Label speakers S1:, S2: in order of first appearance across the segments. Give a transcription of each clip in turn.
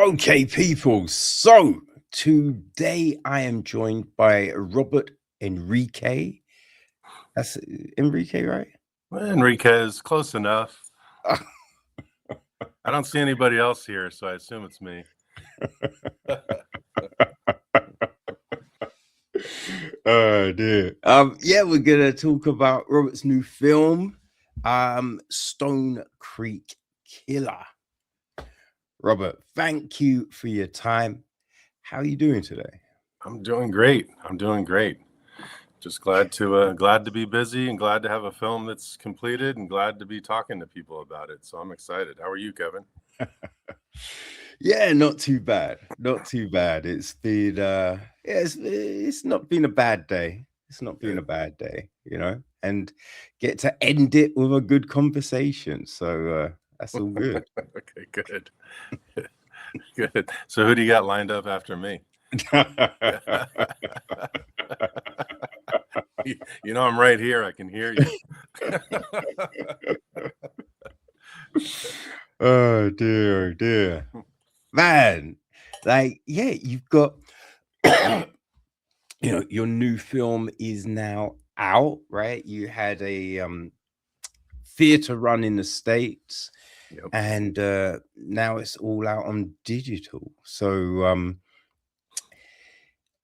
S1: Okay, people. So today I am joined by Robert Enrique. That's Enrique, right?
S2: Enriquez, close enough. I don't see anybody else here, so I assume it's me.
S1: Oh dear. Yeah, we're gonna talk about Robert's new film, Stone Creek Killer. Robert, thank you for your time. How are you doing today?
S2: I'm doing great. Just glad to be busy and glad to have a film that's completed and glad to be talking to people about it. So I'm excited. How are you, Kevin?
S1: Yeah, not too bad. Not too bad. It's been yeah, it's not been a bad day. It's not been a bad day, and get to end it with a good conversation. So that's all good.
S2: Okay, good. Good. So who do you got lined up after me? You know I'm right here. I can hear you.
S1: Oh dear. Man, like, yeah, you've got your new film is now out, right? You had a theater run in the States.
S2: Yep.
S1: And now it's all out on digital. So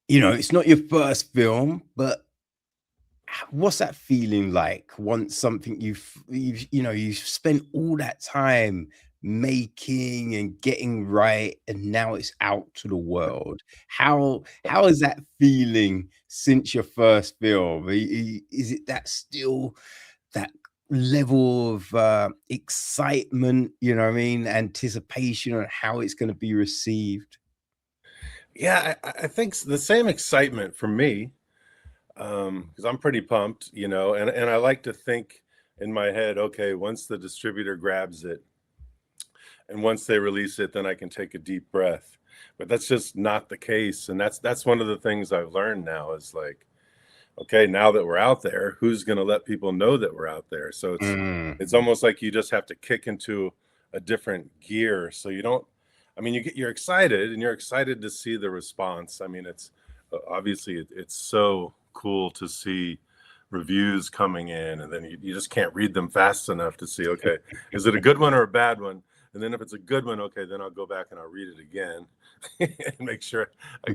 S1: it's not your first film, but what's that feeling like once something you've spent all that time making and getting right, and now it's out to the world? How is that feeling since your first film? Is it that still that level of excitement, anticipation on how it's going to be received?
S2: Yeah, I think the same excitement for me, because I'm pretty pumped, and I like to think in my head, okay, once the distributor grabs it and once they release it, then I can take a deep breath. But that's just not the case. And that's one of the things I've learned now is like, okay, now that we're out there, who's going to let people know that we're out there? So it's almost like you just have to kick into a different gear. So you don't, I mean, you're excited and you're excited to see the response. I mean, it's obviously it's so cool to see reviews coming in, and then you just can't read them fast enough to see, okay, is it a good one or a bad one? And then if it's a good one, okay, then I'll go back and I'll read it again and make sure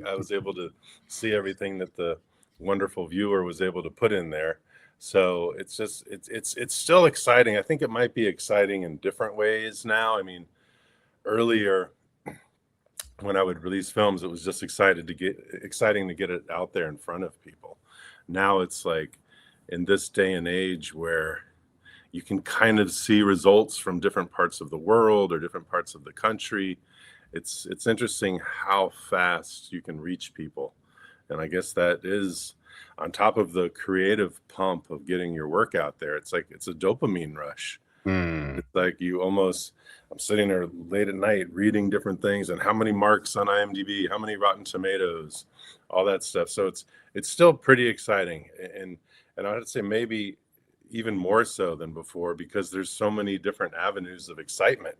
S2: I was able to see everything that the wonderful viewer was able to put in there. So it's just it's still exciting. I think it might be exciting in different ways now. I mean, earlier when I would release films, it was just exciting to get it out there in front of people. Now it's like in this day and age where you can kind of see results from different parts of the world or different parts of the country. It's interesting how fast you can reach people. And I guess that is on top of the creative pump of getting your work out there. It's like it's a dopamine rush. It's like I'm sitting there late at night reading different things and how many marks on IMDb, how many Rotten Tomatoes, all that stuff. So it's still pretty exciting. And I would say maybe even more so than before because there's so many different avenues of excitement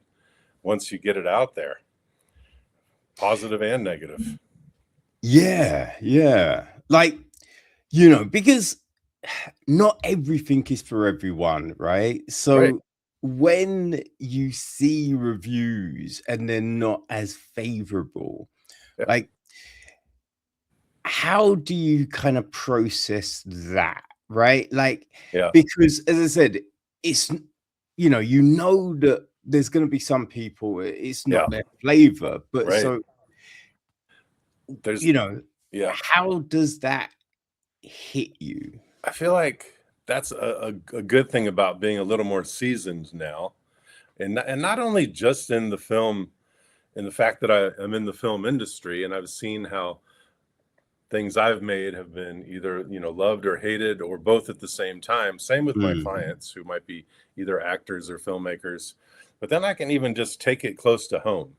S2: once you get it out there, positive and negative.
S1: Yeah. Like, because not everything is for everyone, right? So
S2: Right.
S1: when you see reviews and they're not as favorable,
S2: Yeah.
S1: like, how do you kind of process that, right? Like,
S2: Yeah.
S1: because as I said, it's, that there's going to be some people, it's not their flavor, but
S2: Right.
S1: so,
S2: There's yeah.
S1: how does that hit you?
S2: I feel like that's a good thing about being a little more seasoned now. And not only just in the film, in the fact that I am in the film industry and I've seen how things I've made have been either, loved or hated or both at the same time. Same with my clients who might be either actors or filmmakers. But then I can even just take it close to home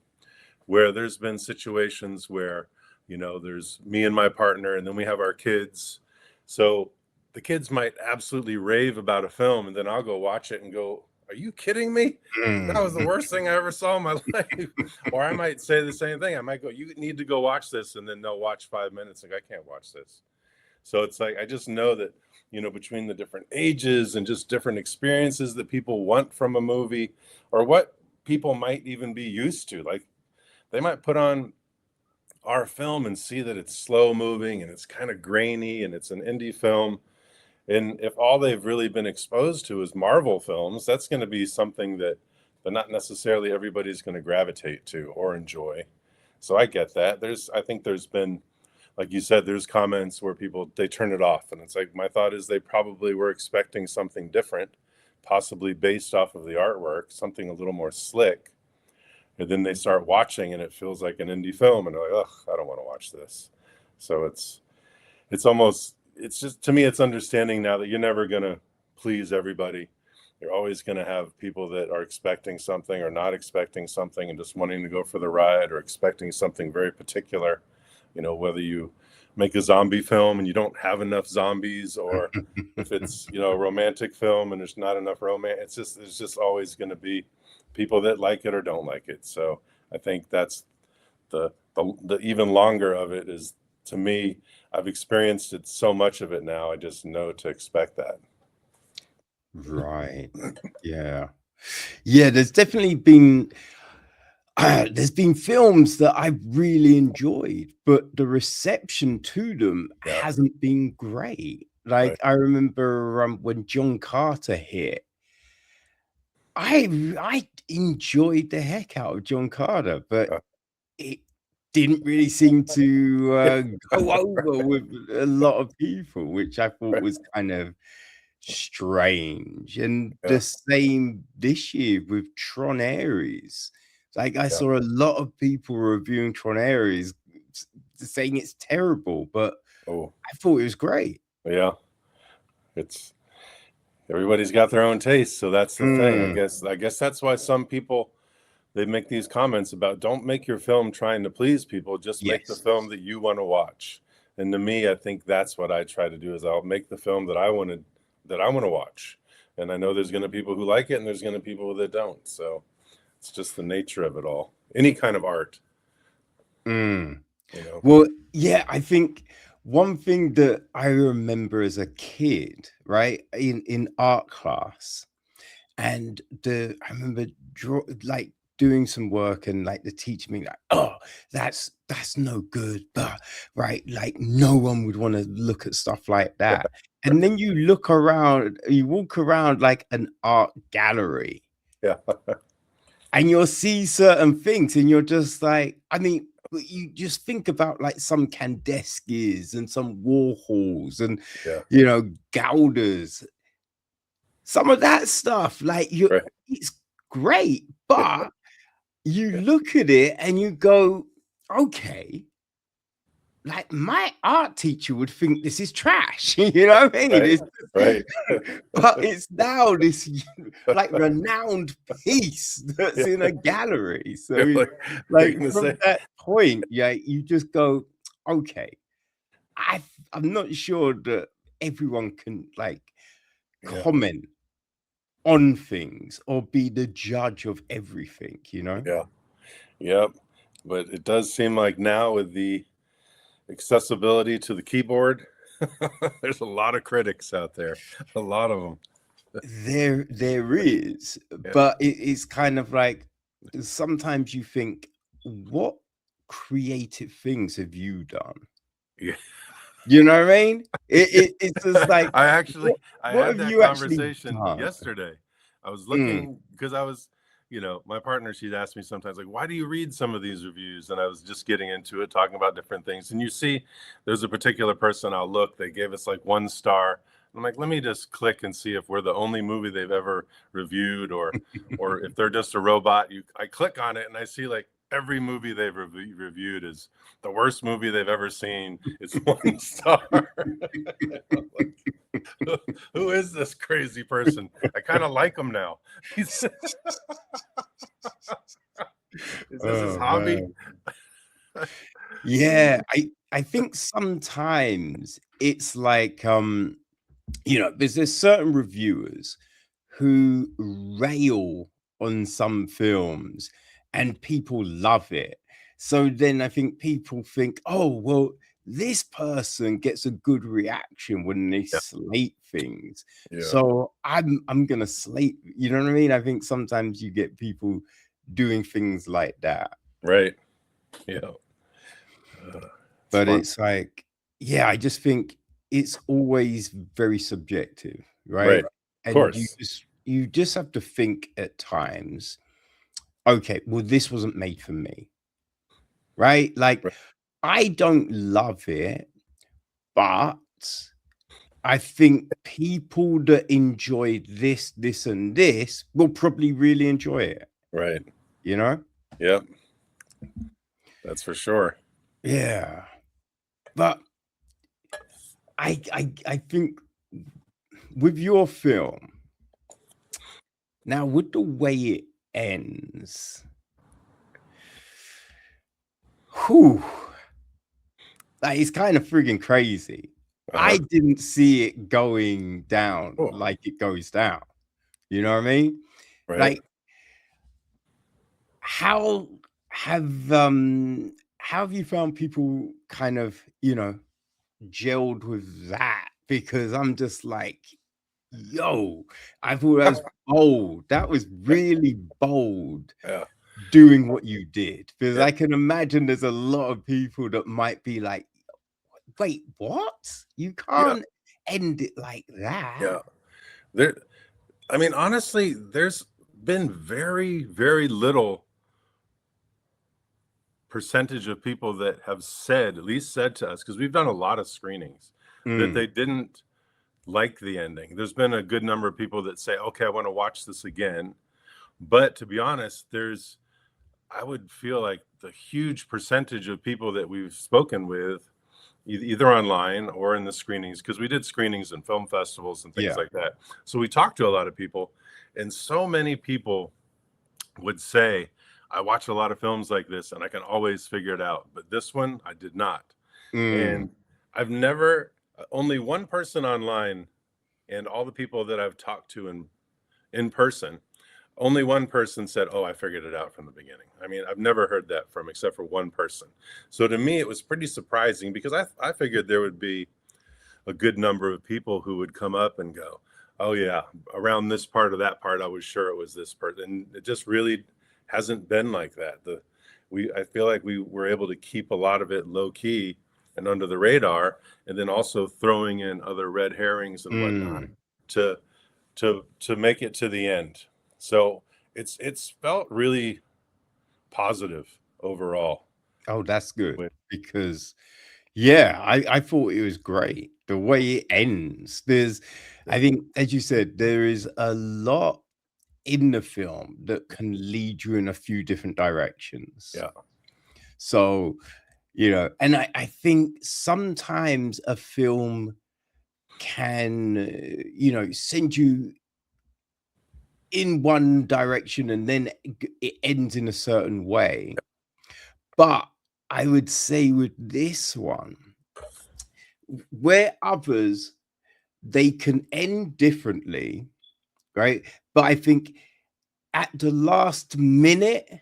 S2: where there's been situations where, there's me and my partner and then we have our kids. So the kids might absolutely rave about a film and then I'll go watch it and go, are you kidding me? That was the worst thing I ever saw in my life. Or I might say the same thing. I might go, you need to go watch this, and then they'll watch 5 minutes. Like, I can't watch this. So it's like, I just know that, between the different ages and just different experiences that people want from a movie, or what people might even be used to. Like, they might put on our film and see that it's slow moving and it's kind of grainy and it's an indie film. And if all they've really been exposed to is Marvel films, that's going to be something that not necessarily everybody's going to gravitate to or enjoy. So I get that. I think there's been, like you said, there's comments where they turn it off. And it's like, my thought is they probably were expecting something different, possibly based off of the artwork, something a little more slick. And then they start watching and it feels like an indie film, and they're like, ugh, I don't want to watch this. So it's just, to me, it's understanding now that you're never going to please everybody. You're always going to have people that are expecting something or not expecting something and just wanting to go for the ride, or expecting something very particular. Whether you make a zombie film and you don't have enough zombies, or if it's, a romantic film and there's not enough romance. There's just always going to be people that like it or don't like it. So I think that's the even longer of it is, to me, I've experienced it, so much of it now. I just know to expect that.
S1: Right. Yeah. Yeah, there's definitely been there's been films that I've really enjoyed, but the reception to them hasn't been great. Like,
S2: Right.
S1: I remember when John Carter hit, I enjoyed the heck out of John Carter, but it didn't really seem to go over with a lot of people, which I thought was kind of strange. And the same this year with Tron Ares. Like, I saw a lot of people reviewing Tron Ares saying it's terrible, but I thought it was great.
S2: Yeah. Everybody's got their own taste, so that's the thing. I guess that's why some people, they make these comments about, don't make your film trying to please people, just make the film that you want to watch. And to me, I think that's what I try to do, is I'll make the film that I want to watch. And I know there's going to be people who like it and there's going to be people that don't. So it's just the nature of it all. Any kind of art.
S1: Well, yeah, I think one thing that I remember as a kid, right, in art class, and I remember doing some work, and like the teacher being like, "Oh, that's no good," but right, like no one would want to look at stuff like that. And then you look around, you walk around like an art gallery, and you'll see certain things, and you're just like, I mean, you just think about like some Kandeskis and some Warhols and Gauders. Some of that stuff, like it's great, but you look at it and you go, okay, like my art teacher would think this is trash, you know what I mean?
S2: Right.
S1: But it's now this like renowned piece that's in a gallery. So like from that point, you just go, okay, I'm not sure that everyone can like comment on things or be the judge of everything,
S2: Yep. But it does seem like now, with the accessibility to the keyboard, there's a lot of critics out there, a lot of them.
S1: There is, but it's kind of like, sometimes you think, what creative things have you done? You know what I mean? It's just like,
S2: I had that conversation yesterday. I was looking, because I was, my partner, she'd ask me sometimes, like, why do you read some of these reviews? And I was just getting into it, talking about different things. And you see, there's a particular person, I'll look, they gave us like 1 star. I'm like, let me just click and see if we're the only movie they've ever reviewed, or if they're just a robot. I click on it and I see like every movie they've reviewed is the worst movie they've ever seen. It's 1 star. Like, who is this crazy person? I kind of like him now. Is this his hobby?
S1: Yeah, I think sometimes it's like, there's certain reviewers who rail on some films and people love it. So then I think people think, oh, well, this person gets a good reaction when they
S2: Yeah.
S1: slate things.
S2: Yeah.
S1: So I'm gonna slate, you know what I mean? I think sometimes you get people doing things like that.
S2: Right. Yeah. It's
S1: But
S2: fun.
S1: it's like, yeah, I just think it's always very subjective,
S2: Right.
S1: right?
S2: Of
S1: And
S2: course.
S1: you just have to think at times, okay, well, this wasn't made for me, right? Like,
S2: Right.
S1: I don't love it, but I think people that enjoy this, and this will probably really enjoy it,
S2: Right.
S1: you know?
S2: Yep. That's for sure.
S1: Yeah. But I think with your film, now with the way it ends, whew, like it's kind of friggin' crazy. I
S2: Uh-huh.
S1: didn't see it going down
S2: Cool.
S1: like it goes down. You know what I mean?
S2: Right.
S1: Like, how how have you found people kind of, gelled with that? Because I'm just like, yo, I thought that was bold. That was really bold
S2: Yeah.
S1: doing what you did. Because
S2: Yeah.
S1: I can imagine there's a lot of people that might be like, wait, what? You
S2: Yeah.
S1: can't end it like that.
S2: Yeah. There, I mean, honestly, there's been very, very little percentage of people that have said, at least said to us, because we've done a lot of screenings, that
S1: Mm,
S2: they didn't like the ending. There's been a good number of people that say, okay, I want to watch this again. But to be honest, I would feel like the huge percentage of people that we've spoken with, either online or in the screenings, because we did screenings and film festivals and things
S1: yeah.
S2: like that. So we talked to a lot of people, and so many people would say, I watch a lot of films like this and I can always figure it out. But this one, I did not.
S1: Mm,
S2: And I've never, only one person online and all the people that I've talked to in person, only one person said, oh, I figured it out from the beginning. I mean, I've never heard that from except for one person. So to me, it was pretty surprising because I figured there would be a good number of people who would come up and go, oh yeah, around this part or that part, I was sure it was this part. And it just really hasn't been like that. I feel like we were able to keep a lot of it low key and under the radar, and then also throwing in other red herrings and whatnot
S1: mm.
S2: to to make it to the end. So it's felt really positive overall.
S1: Oh, that's good because, yeah, I thought it was great the way it ends. I
S2: Yeah,
S1: think, as you said, there is a lot in the film that can lead you in a few different directions.
S2: yeah,
S1: So, and I think sometimes a film can, send you in one direction and then it ends in a certain way. But I would say with this one, where others, they can end differently, right? But I think at the last minute,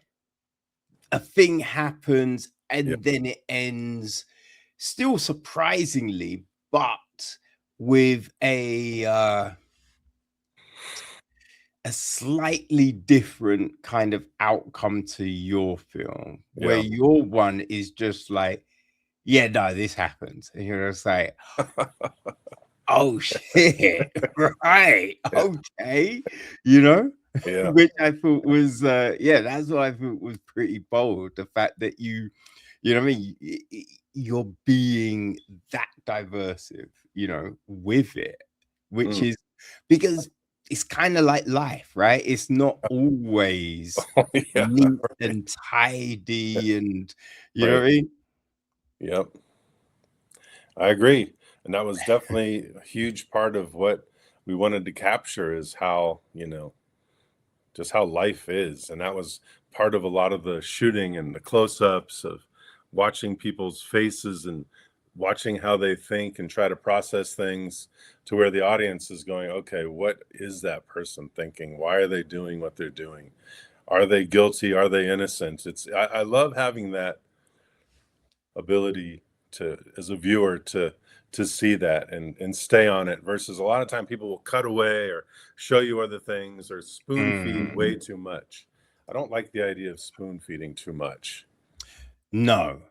S1: a thing happens
S2: yeah,
S1: and then it ends still surprisingly, but with a slightly different kind of outcome to your film, where
S2: yeah.
S1: your one is just like, yeah, no, this happens. And you're just like, oh shit, right.
S2: Yeah,
S1: Okay. You know,
S2: yeah.
S1: which I thought was yeah, that's what I thought was pretty bold. The fact that you know what I mean, you're being that diversive, with it, which
S2: Mm.
S1: is because it's kind of like life, right? It's not always
S2: Oh, yeah,
S1: neat
S2: right,
S1: and tidy and you know
S2: right.
S1: what I mean?
S2: Yep, I agree. And that was definitely a huge part of what we wanted to capture is how, just how life is. And that was part of a lot of the shooting and the close-ups of watching people's faces and watching how they think and try to process things to where the audience is going, okay, what is that person thinking? Why are they doing what they're doing? Are they guilty? Are they innocent? I love having that ability to, as a viewer, to see that and stay on it, versus a lot of time people will cut away or show you other things or spoon feed way too much. I don't like the idea of spoon feeding too much.
S1: No.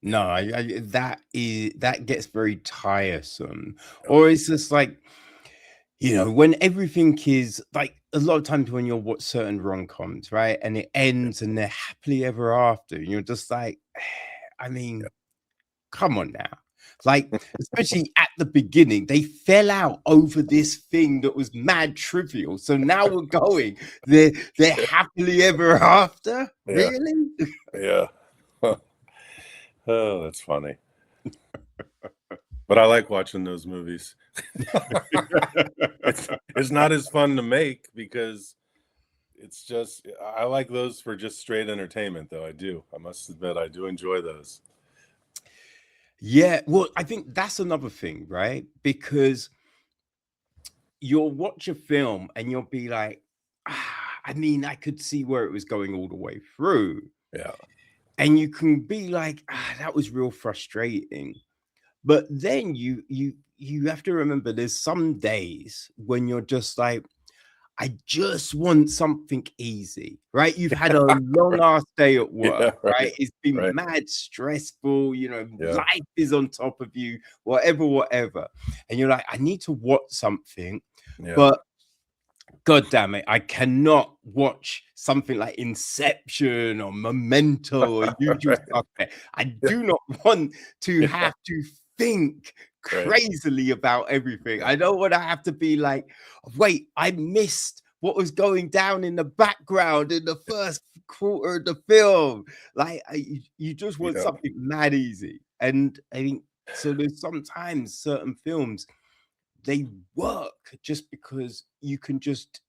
S1: No, that gets very tiresome. Or it's just like, when everything is like, a lot of times when you'll watch certain rom-coms, right? And it ends and they're happily ever after, and you're just like, I mean, come on now. Like, especially at the beginning, they fell out over this thing that was mad trivial. So now we're going, they're happily ever after.
S2: Yeah.
S1: Really?
S2: Yeah. Oh, that's funny. But I like watching those movies. It's not as fun to make because it's just, I like those for just straight entertainment, though. I must admit, I do enjoy those.
S1: Yeah, well, I think that's another thing, right? Because you'll watch a film and you'll be like, I mean, I could see where it was going all the way through.
S2: Yeah.
S1: And you can be like, that was real frustrating. But then you have to remember there's some days when you're just like, I just want something easy, right? You've had a long ass day at work,
S2: Yeah,
S1: right? It's been
S2: right.
S1: mad stressful,
S2: Yeah.
S1: life is on top of you, whatever. And you're like, I need to watch something,
S2: Yeah.
S1: but God damn it, I cannot watch something like Inception or Memento or Usual
S2: Right.
S1: Suspect. I do not want to have to think
S2: Right.
S1: crazily about everything. I don't want to have to be like, wait, I missed what was going down in the background in the first quarter of the film. Like, you just want
S2: Yeah.
S1: something mad easy. And I think so. There's sometimes certain films they work just because you can just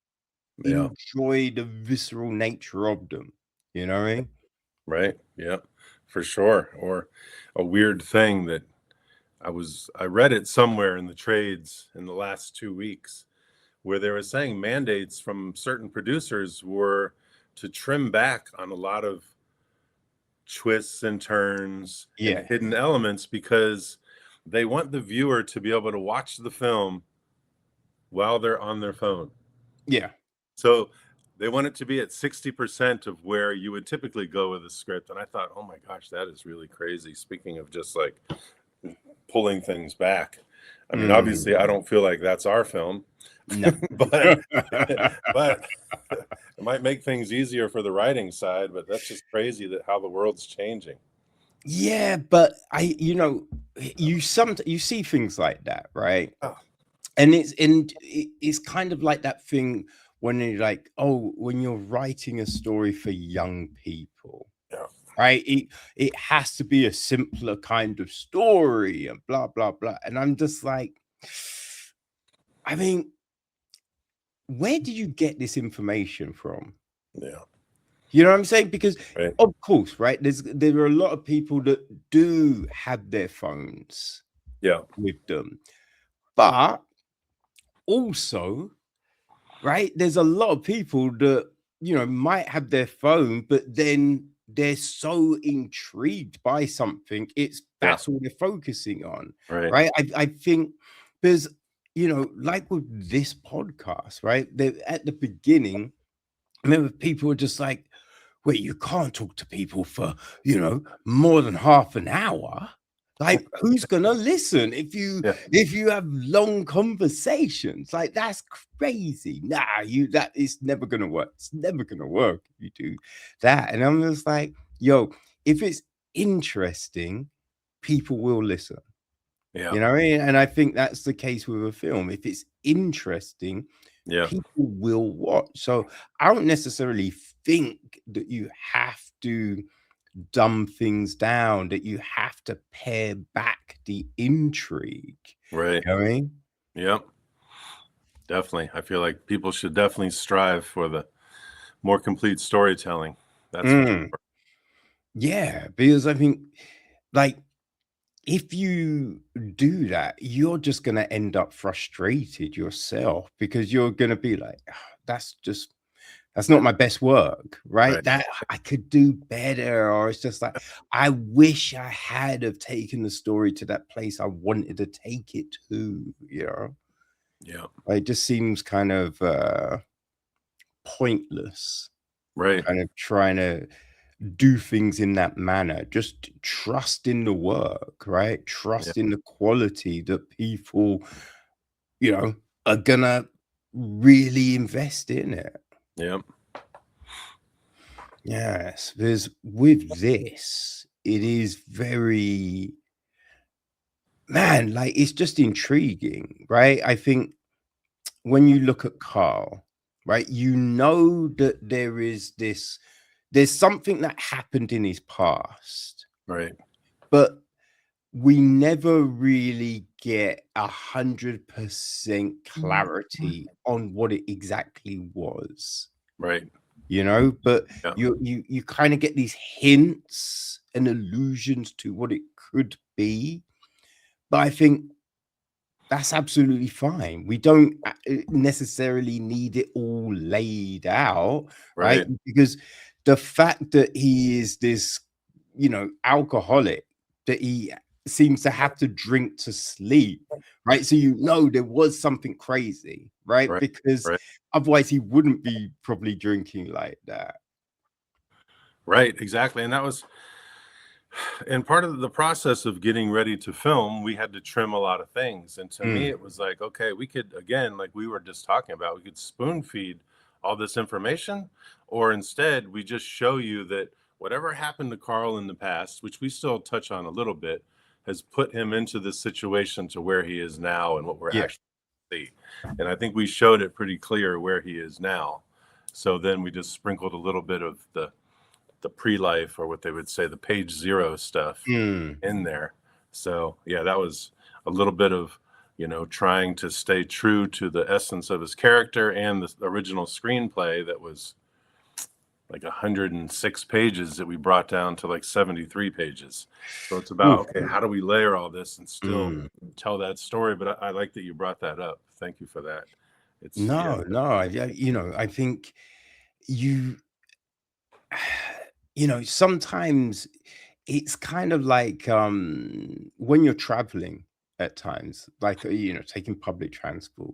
S2: Yeah.
S1: enjoy the visceral nature of them. You know what I mean?
S2: Right. Yeah, for sure. Or a weird thing that I read it somewhere in the trades in the last 2 weeks where they were saying mandates from certain producers were to trim back on a lot of twists and turns and
S1: Yeah.
S2: hidden elements because they want the viewer to be able to watch the film while they're on their phone.
S1: Yeah.
S2: So they want it to be at 60% of where you would typically go with a script. And I thought, oh my gosh, that is really crazy. Speaking of just like pulling things back. I mean, obviously, I don't feel like that's our film,
S1: No.
S2: but it might make things easier for the writing side. But that's just crazy that how the world's changing.
S1: Yeah, but you see things like that, right?
S2: Oh.
S1: And it's kind of like that thing when you're like, oh, when you're writing a story for young people,
S2: Yeah.
S1: right? It has to be a simpler kind of story and blah blah blah. And I'm just like, I mean, where do you get this information from?
S2: Yeah.
S1: You know what I'm saying? Because
S2: Right.
S1: of course, right? There are a lot of people that do have their phones
S2: Yeah.
S1: with them, but also, right? There's a lot of people that might have their phone, but then they're so intrigued by something, that's all they're focusing on,
S2: Right.
S1: right? I think because like with this podcast, right? At the beginning, I remember people were just like, wait, you can't talk to people for, more than half an hour. Like, who's gonna listen if you have long conversations? Like, that's crazy. Nah, that is never gonna work. It's never gonna work if you do that. And I'm just like, yo, if it's interesting, people will listen.
S2: Yeah.
S1: You know what I mean? And I think that's the case with a film. If it's interesting, people will watch. So I don't necessarily think that you have to dumb things down, that you have to pare back the intrigue.
S2: Right.
S1: You know what I mean?
S2: Yep. Definitely. I feel like people should definitely strive for the more complete storytelling. That's for sure.
S1: Yeah, because I think, like, if you do that, you're just going to end up frustrated yourself because you're going to be like, "Ah, that's not my best work, right?
S2: Right.
S1: That I could do better." Or it's just like, I wish I had have taken the story to that place I wanted to take it to, you know?
S2: Yeah.
S1: It just seems kind of pointless,
S2: Right.
S1: kind of trying to do things in that manner. Just trust in the work, right?
S2: Yeah.
S1: Trust in the quality that people, you know, are gonna really invest in it.
S2: Yeah.
S1: Yes, because with this, it is very, man, like it's just intriguing, right? I think when you look at Carl, right, you know that there's something that happened in his past,
S2: Right.
S1: but we never really get 100% clarity on what it exactly was,
S2: Right.
S1: you know, but
S2: Yeah.
S1: you kind of get these hints and allusions to what it could be. But I think that's absolutely fine. We don't necessarily need it all laid out, right?
S2: Right.
S1: Because the fact that he is this, alcoholic, that he seems to have to drink to sleep, right? So there was something crazy, right?
S2: Right.
S1: Because
S2: Right.
S1: otherwise he wouldn't be probably drinking like that.
S2: Right. Exactly. And that was, and part of the process of getting ready to film, we had to trim a lot of things. And to me,
S1: Mm,
S2: it was like, okay, we could, again, like we were just talking about, we could spoon feed all this information, or instead, we just show you that whatever happened to Carl in the past, which we still touch on a little bit, has put him into this situation to where he is now and what we're
S1: yeah.
S2: actually see. And I think we showed it pretty clear where he is now. So then we just sprinkled a little bit of the pre-life, or what they would say, the page zero stuff
S1: Mm,
S2: in there. So yeah, that was a little bit of, trying to stay true to the essence of his character and the original screenplay that was like 106 pages that we brought down to like 73 pages. So it's about,
S1: oof,
S2: okay, how do we layer all this and still
S1: mm.
S2: tell that story? But I like that you brought that up. Thank you for that. It's, yeah.
S1: No, I think you sometimes it's kind of like when you're traveling at times, like taking public transport,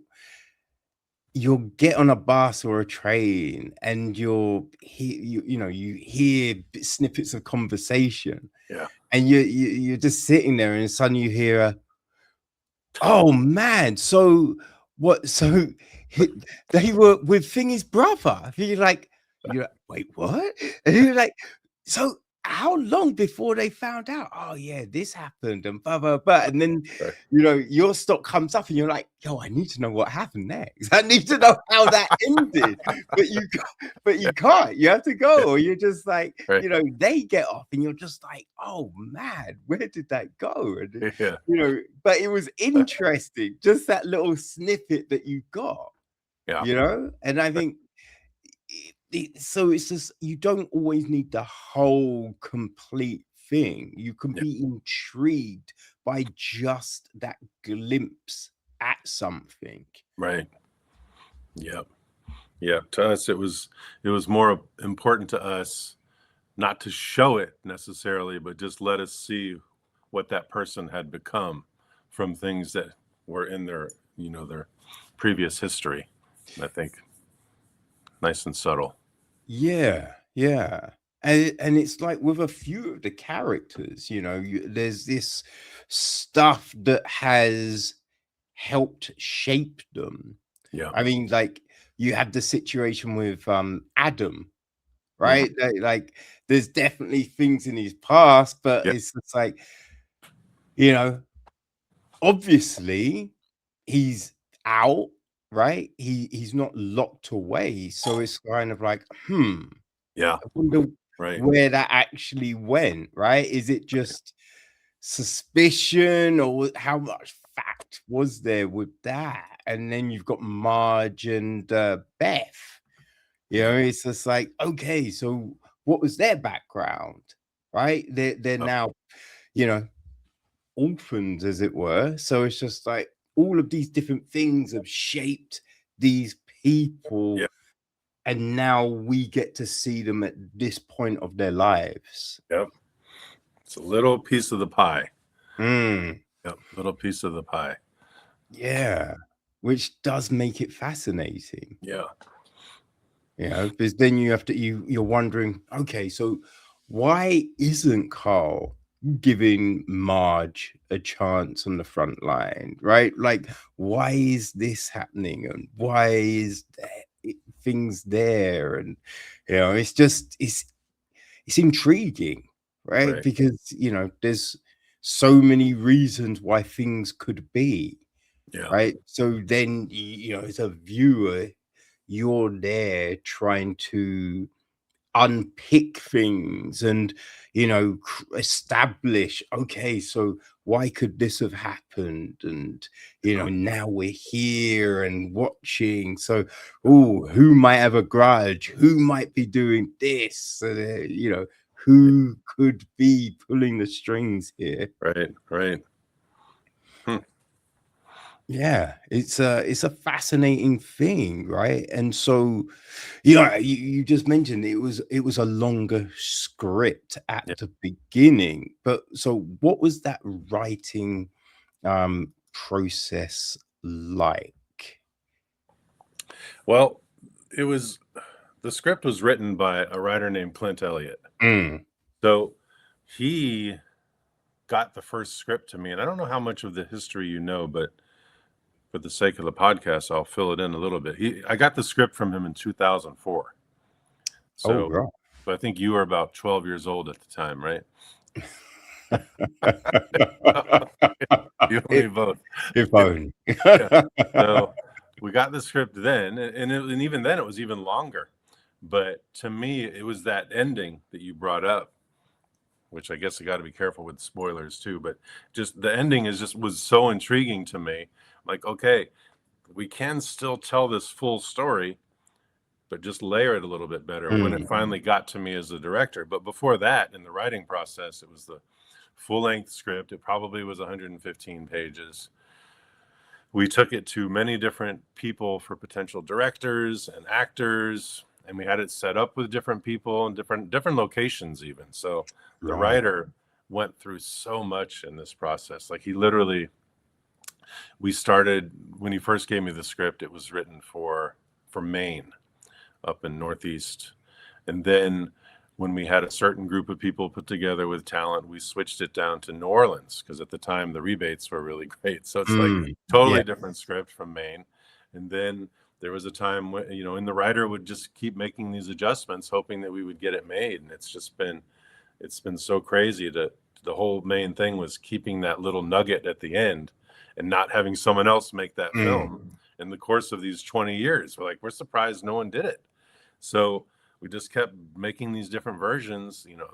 S1: you'll get on a bus or a train and you hear snippets of conversation,
S2: Yeah.
S1: and you're just sitting there and suddenly you hear oh man, so what? So they were with Thingy's brother. You're like, wait, what? And you're like, so how long before they found out? Oh yeah, this happened and blah blah blah. And then
S2: Right.
S1: your stock comes up and you're like, yo, I need to know what happened next. I need to know how that ended. But you can't. You have to
S2: Yeah.
S1: go, or you're just like,
S2: Right.
S1: they get off and you're just like, oh man, where did that go? And
S2: Yeah.
S1: but it was interesting, just that little snippet that you got,
S2: Yeah.
S1: and I think so it's just you don't always need the whole complete thing. You can
S2: Yeah.
S1: be intrigued by just that glimpse at something.
S2: Right. Yeah. Yeah. To us, it was more important to us not to show it necessarily, but just let us see what that person had become from things that were in their previous history. I think nice and subtle.
S1: Yeah, yeah. And it's like with a few of the characters, there's this stuff that has helped shape them.
S2: Yeah.
S1: I mean, like you had the situation with Adam,
S2: Mhm.
S1: right? Like there's definitely things in his past, but
S2: Yeah.
S1: it's just like, you know, obviously he's out, right? He's not locked away. So it's kind of like,
S2: Yeah.
S1: I wonder
S2: Right.
S1: where that actually went, right? Is it just suspicion, or how much fact was there with that? And then you've got Marge and Beth.
S2: Yeah.
S1: It's just like, okay, so what was their background, right? They're
S2: Oh,
S1: now, you know, orphans, as it were. So it's just like all of these different things have shaped these people,
S2: Yeah.
S1: and now we get to see them at this point of their lives.
S2: Yep. It's a little piece of the pie.
S1: Mm,
S2: Yep. Little piece of the pie.
S1: yeah, which does make it fascinating.
S2: Yeah.
S1: You know, because then you have to you're wondering, okay, so why isn't Carl giving Marge a chance on the front line, right? Like, why is this happening, and why is things there? And you know, it's intriguing, right?
S2: Right.
S1: Because you know, there's so many reasons why things could be,
S2: Yeah.
S1: right? So then you know, as a viewer, you're there trying to unpick things and you know establish, okay, so why could this have happened, and you know now we're here and watching, so oh, who might have a grudge, who might be doing this, you know, who could be pulling the strings here.
S2: Right. Right.
S1: Yeah, it's a fascinating thing, right? And so, yeah, you just mentioned it was a longer script at
S2: Yeah.
S1: the beginning, but so what was that writing process like?
S2: Well, the script was written by a writer named Clint Elliott.
S1: Mm.
S2: So he got the first script to me, and I don't know how much of the history you know, but for the sake of the podcast, I'll fill it in a little bit. I got the script from him in 2004.
S1: Oh,
S2: So,
S1: right.
S2: so I think you were about 12 years old at the time, right? You and me
S1: if,
S2: both.
S1: if
S2: Yeah.
S1: only.
S2: Yeah. So we got the script then, and even then it was even longer. But to me, it was that ending that you brought up, which I guess I got to be careful with spoilers too. But just the ending was so intriguing to me. Like, okay, we can still tell this full story, but just layer it a little bit better when it finally got to me as a director. But before that, in the writing process, it was the full-length script. It probably was 115 pages. We took it to many different people for potential directors and actors, and we had it set up with different people and different locations even. So the
S1: Right.
S2: writer went through so much in this process. Like, he literally, we started, when he first gave me the script, it was written for Maine, up in Northeast. And then when we had a certain group of people put together with talent, we switched it down to New Orleans, because at the time the rebates were really great. So it's like totally
S1: Yeah.
S2: different script from Maine. And then there was a time when, you know, and the writer would just keep making these adjustments, hoping that we would get it made. And it's been so crazy that the whole main thing was keeping that little nugget at the end and not having someone else make that film. In the course of these 20 years, we're surprised no one did it. So we just kept making these different versions, you know,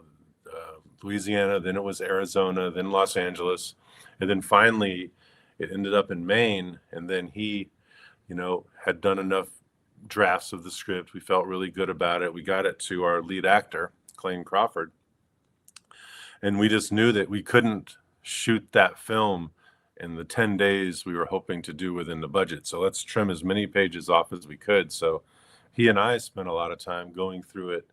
S2: Louisiana, then it was Arizona, then Los Angeles, and then finally it ended up in Maine. And then he, you know, had done enough drafts of the script. We felt really good about it. We got it to our lead actor, Clayne Crawford, and we just knew that we couldn't shoot that film in the 10 days we were hoping to do within the budget. So let's trim as many pages off as we could. So he and I spent a lot of time going through it,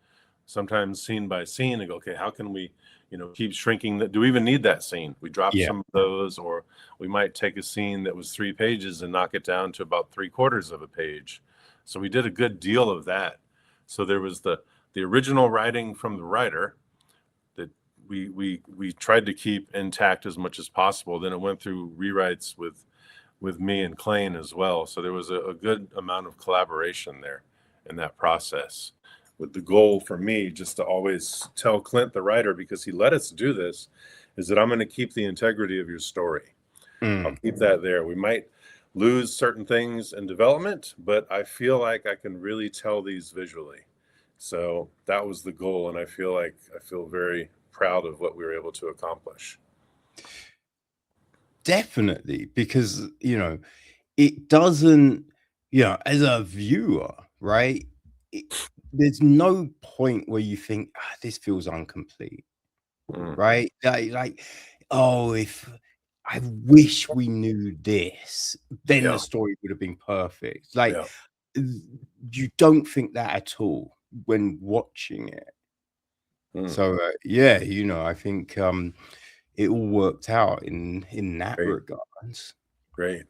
S2: sometimes scene by scene, and go, okay, how can we, you know, keep shrinking that? Do we even need that scene? We drop
S1: Yeah.
S2: some of those, or we might take a scene that was 3 pages and knock it down to about 3/4 of a page. So we did a good deal of that. So there was the original writing from the writer that we tried to keep intact as much as possible. Then it went through rewrites with me and Clayne as well. So there was a good amount of collaboration there in that process, with the goal for me just to always tell Clint, the writer, because he let us do this, is that I'm going to keep the integrity of your story. I'll keep that there. We might lose certain things in development, but I feel like I can really tell these visually. So that was the goal, and I feel very proud of what we were able to accomplish.
S1: Definitely, because you know, it doesn't, you know, as a viewer, right? It, there's no point where you think, this feels incomplete,
S2: Mm.
S1: right? Like, oh, if I wish we knew this, then the
S2: Yeah.
S1: story would have been perfect. Like,
S2: Yeah.
S1: you don't think that at all when watching it.
S2: Mm,
S1: So, yeah, I think, it all worked out in that
S2: great.
S1: regards.
S2: Great.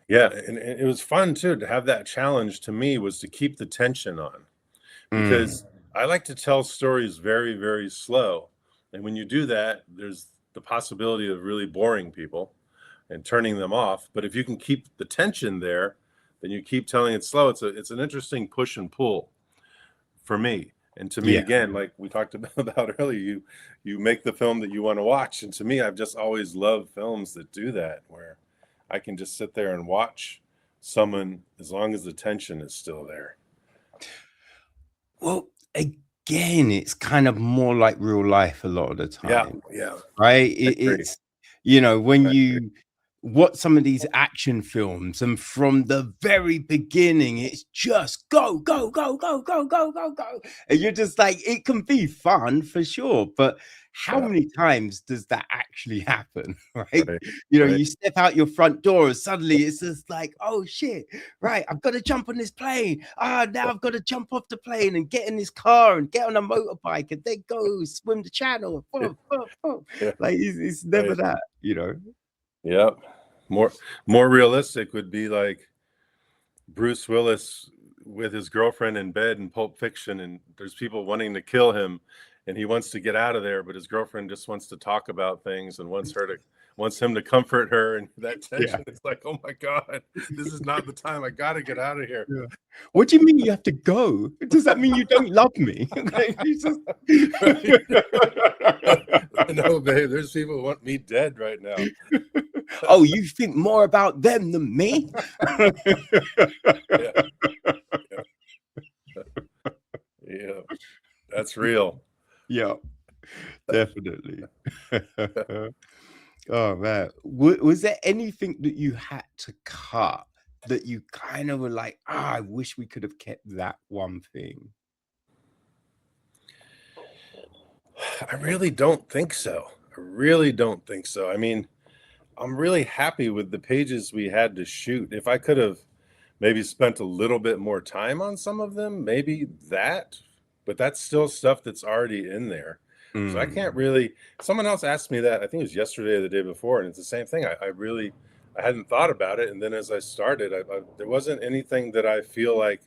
S2: Yeah, and it was fun too to have that challenge. To me, was to keep the tension on,
S1: Mm,
S2: because I like to tell stories very, very slow. And when you do that, there's the possibility of really boring people and turning them off. But if you can keep the tension there, then you keep telling it slow. It's an interesting push and pull for me. And to me,
S1: yeah.
S2: again, like we talked about earlier, you make the film that you want to watch. And to me, I've just always loved films that do that, where I can just sit there and watch someone as long as the tension is still there.
S1: Well, again, it's kind of more like real life a lot of the
S2: Yeah,
S1: time,
S2: yeah,
S1: right?
S2: I agree.
S1: It's, when
S2: I agree.
S1: you watch some of these action films, and from the very beginning, it's just go, go, go, go, go, go, go, go. And you're just like, it can be fun for sure, but how
S2: Yeah,
S1: many times does that actually happen, right?
S2: right, right.
S1: You step out your front door and suddenly it's just like, oh shit, right, I've got to jump on this plane. Now I've got to jump off the plane and get in this car and get on a motorbike and then go swim the channel.
S2: Yeah,
S1: Boom, boom, boom.
S2: yeah,
S1: Like, it's never
S2: right.
S1: that.
S2: Yeah. More realistic would be like Bruce Willis with his girlfriend in bed in Pulp Fiction, and there's people wanting to kill him, and he wants to get out of there, but his girlfriend just wants to talk about things and wants him to comfort her, and that
S1: Yeah.
S2: tension is like, oh my God, this is not the time. I gotta get out of here.
S1: Yeah. What do you mean you have to go? Does that mean you don't love me?
S2: No, babe, there's people who want me dead right now.
S1: Oh, you think more about them than me?
S2: Yeah, yeah, yeah. That's real.
S1: Yeah, definitely. Oh man, was there anything that you had to cut that you kind of were like, I wish we could have kept that one thing?
S2: I really don't think so. I really don't think so. I mean, I'm really happy with the pages we had to shoot. If I could have maybe spent a little bit more time on some of them, maybe that, but that's still stuff that's already in there. So I can't
S1: Mm,
S2: really. Someone else asked me that, I think it was yesterday or the day before, and it's the same thing. I hadn't thought about it. And then as I started, there wasn't anything that I feel like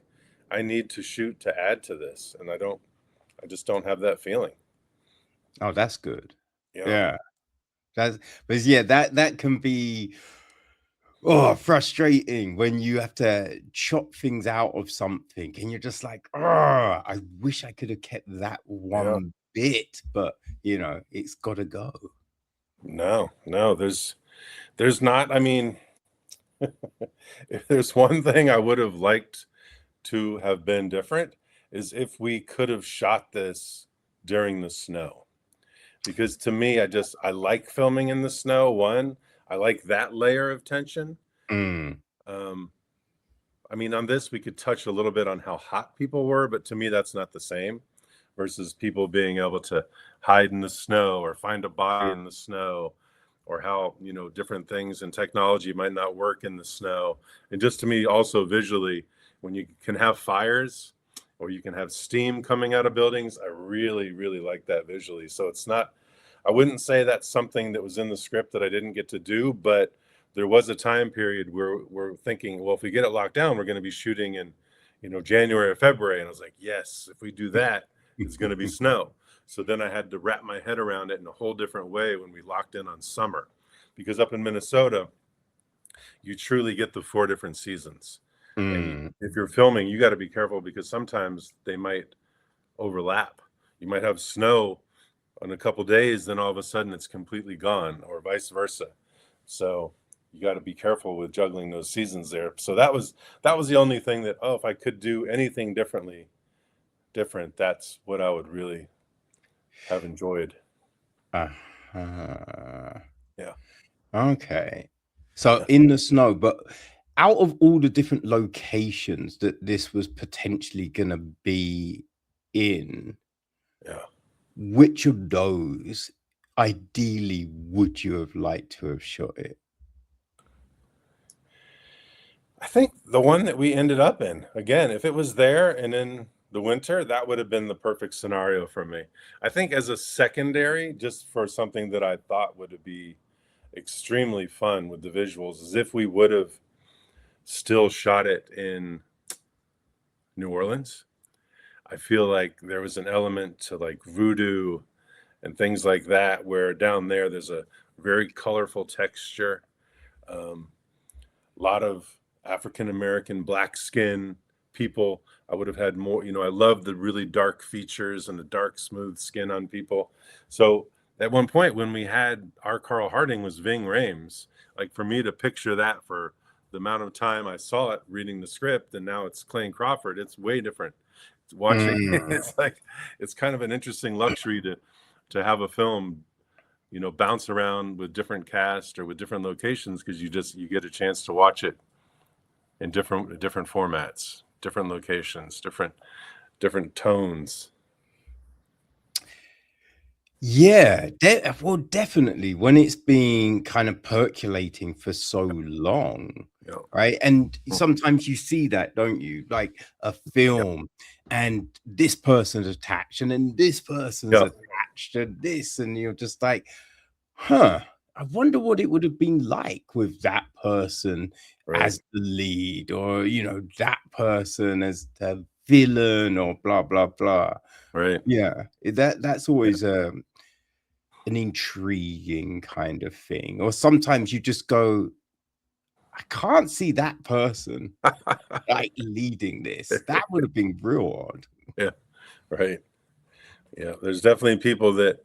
S2: I need to shoot to add to this. And I just don't have that feeling.
S1: oh, that's good.
S2: Yeah.
S1: Yeah, but yeah, that can be frustrating when you have to chop things out of something and you're just like, I wish I could have kept that
S2: Yeah.
S1: one bit, but it's got to go.
S2: No, there's not. I mean, if there's one thing I would have liked to have been different, is if we could have shot this during the snow. Because to me, I like filming in the snow. One, I like that layer of tension.
S1: Mm,
S2: Um, I mean, on this, we could touch a little bit on how hot people were, but to me, that's not the same versus people being able to hide in the snow or find a body in the snow, or how, different things in technology might not work in the snow. And just to me, also visually, when you can have fires or you can have steam coming out of buildings, I really, really like that visually. So it's not, I wouldn't say that's something that was in the script that I didn't get to do, but there was a time period where we're thinking, well, if we get it locked down, we're going to be shooting in, January or February. And I was like, yes, if we do that, it's going to be snow. So then I had to wrap my head around it in a whole different way when we locked in on summer, because up in Minnesota, you truly get the 4 different seasons. And
S1: mm.
S2: if you're filming, you got to be careful because sometimes they might overlap. You might have snow on a couple days, then all of a sudden it's completely gone, or vice versa. So you got to be careful with juggling those seasons there. So that was the only thing that, if I could do anything different, that's what I would really have enjoyed.
S1: Uh-huh.
S2: Yeah,
S1: Okay. So
S2: yeah,
S1: in the snow, but out of all the different locations that this was potentially gonna be in,
S2: yeah.
S1: which of those ideally would you have liked to have shot it?
S2: I think the one that we ended up in, again, if it was there and in the winter, that would have been the perfect scenario for me. I think as a secondary, just for something that I thought would be extremely fun with the visuals, is if we would have still shot it in New Orleans. I feel like there was an element to like voodoo and things like that, where down there's a very colorful texture, a lot of African American black skin people. I would have had more, I love the really dark features and the dark smooth skin on people. So at one point when we had our Carl Harding was Ving Rhames, like for me to picture that for the amount of time I saw it reading the script, and now it's Clayne Crawford, it's way different. Watching it's like, it's kind of an interesting luxury to have a film, bounce around with different cast or with different locations, because you get a chance to watch it in different formats, different locations, different tones.
S1: Yeah, well, definitely when it's been kind of percolating for so long,
S2: Yeah.
S1: right? And sometimes you see that, don't you? Like a film, and this person's attached, and then this person's attached to this, and you're just like, huh, I wonder what it would have been like with that person as the lead, or that person as the villain, or blah blah blah.
S2: Right.
S1: Yeah, that's always an intriguing kind of thing. Or sometimes you just go, I can't see that person like leading this. That would have been real odd.
S2: Yeah, right. Yeah, there's definitely people that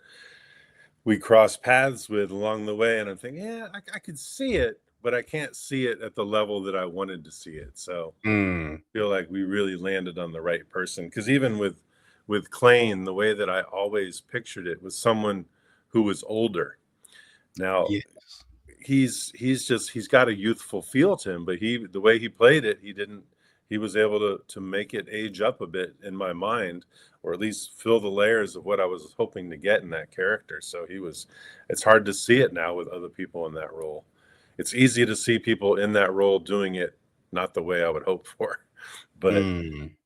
S2: we cross paths with along the way, and I'm thinking, yeah, I could see it, but I can't see it at the level that I wanted to see it. So I feel like we really landed on the right person, because even with Clayne, the way that I always pictured it was someone who was older. Now,
S1: yes.
S2: he's got a youthful feel to him, but the way he played it, he was able to make it age up a bit in my mind, or at least fill the layers of what I was hoping to get in that character. So it's hard to see it now with other people in that role. It's easy to see people in that role doing it not the way I would hope for. But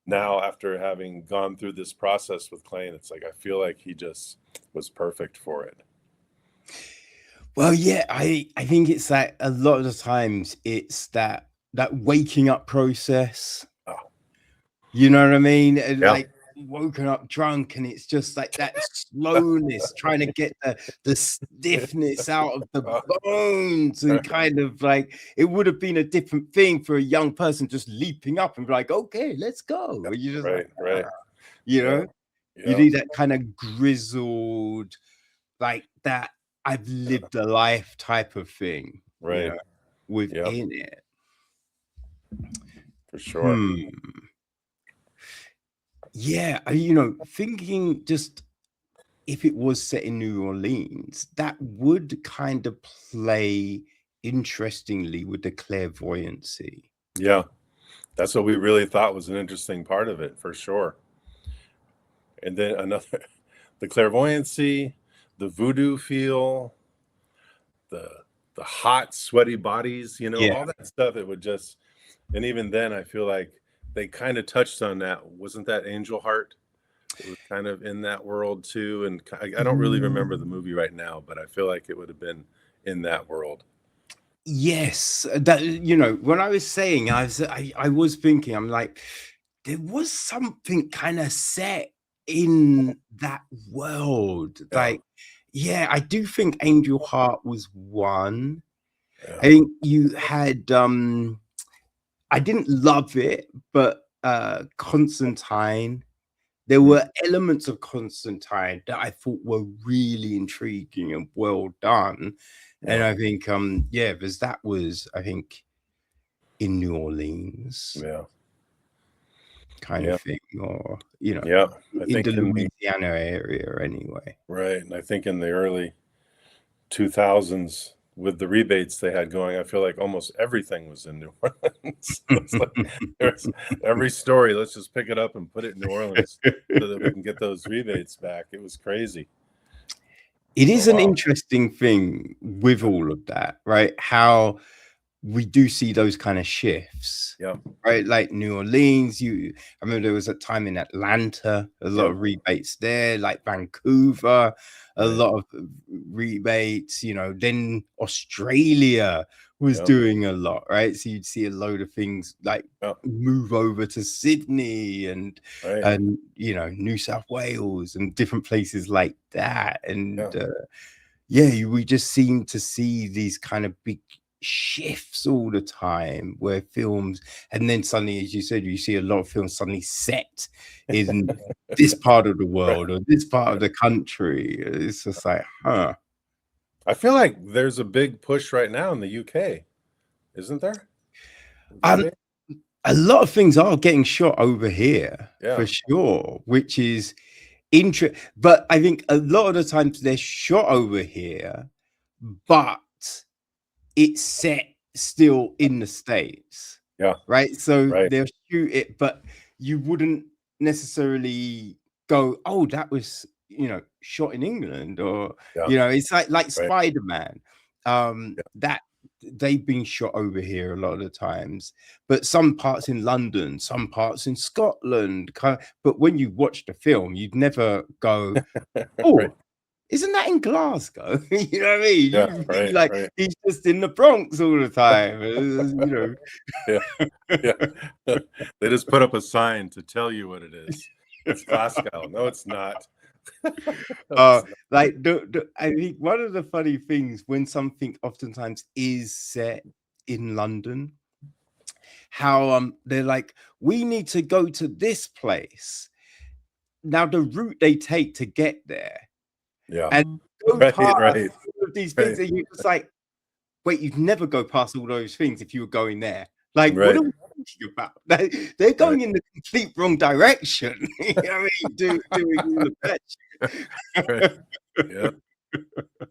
S2: now, after having gone through this process with Clayne, it's like I feel like he just was perfect for it.
S1: Well, yeah, I think it's like a lot of the times it's that waking up process.
S2: Oh.
S1: You know what I mean? Like woken up drunk, and it's just like that slowness, trying to get the stiffness out of the bones, and kind of like it would have been a different thing for a young person just leaping up and be like, okay, let's go. You just
S2: right.
S1: You need that kind of grizzled, like that I've lived a life type of thing, within it.
S2: For sure.
S1: Yeah, thinking just if it was set in New Orleans, that would kind of play interestingly with the clairvoyancy.
S2: Yeah, that's what we really thought was an interesting part of it, for sure. And then the clairvoyancy, the voodoo feel, the hot, sweaty bodies, all that stuff. It would just, and even then, I feel like they kind of touched on that. Wasn't that Angel Heart? It was kind of in that world too. And I don't really remember the movie right now, but I feel like it would have been in that world.
S1: Yes, that when I was saying, I was thinking, I'm like, there was something kind of set in that world. Like, yeah, I do think Angel Heart was one. I think you had I didn't love it, but Constantine. There were elements of Constantine that I thought were really intriguing and well done. And I think because that was, I think, in New Orleans. Kind of thing, or I think in the Louisiana area anyway.
S2: Right. And I think in the early 2000s, with the rebates they had going, I feel like almost everything was in New Orleans. It's like there's every story, let's just pick it up and put it in New Orleans so that we can get those rebates back. It was crazy.
S1: It
S2: Oh
S1: is an
S2: wow.
S1: interesting thing with all of that, right? How we do see those kind of shifts,
S2: Yeah.
S1: right? Like New Orleans, I remember there was a time in Atlanta, a lot
S2: Yeah.
S1: of rebates there, like Vancouver, a
S2: Right.
S1: lot of rebates, then Australia was
S2: Yeah.
S1: doing a lot, right? So you'd see a load of things like
S2: Yeah.
S1: move over to Sydney and
S2: Right.
S1: and New South Wales and different places like that. And
S2: Yeah.
S1: yeah, we just seem to see these kind of big shifts all the time where films, and then suddenly, as you said, you see a lot of films suddenly set in this part of the
S2: Right.
S1: world or this part of
S2: Right.
S1: the country. It's just like, huh.
S2: I feel like there's a big push right now in the UK, isn't there? Would you
S1: Um,
S2: say?
S1: a lot of things are getting shot over here
S2: Yeah.
S1: for sure, which is interesting. But I think a lot of the times they're shot over here, but it's set still in the States,
S2: Yeah.
S1: right? So
S2: Right.
S1: they'll shoot it, but you wouldn't necessarily go, oh, that was, shot in England, or,
S2: Yeah.
S1: it's like
S2: Right.
S1: Spider-Man.
S2: Yeah.
S1: That they've been shot over here a lot of the times, but some parts in London, some parts in Scotland. But when you watch the film, you'd never go,
S2: Right.
S1: oh, isn't that in Glasgow? You know what I mean?
S2: Yeah.
S1: You'd be
S2: Right.
S1: like,
S2: Right.
S1: he's just in the Bronx all the time.
S2: Yeah. Yeah. They just put up a sign to tell you what it is. It's Glasgow. No, it's not. No,
S1: uh,
S2: it's not.
S1: like I think one of the funny things when something oftentimes is set in London, how they're like, we need to go to this place. Now the route they take to get there
S2: Yeah.
S1: and go
S2: Right.
S1: past
S2: Right.
S1: all of these things,
S2: Right.
S1: and you're just like, wait, you'd never go past all those things if you were going there. Like, what
S2: Right.
S1: are we talking about? They're
S2: Right.
S1: going in the complete wrong direction. You know what I mean? Doing all of
S2: Right.
S1: that.
S2: Yeah.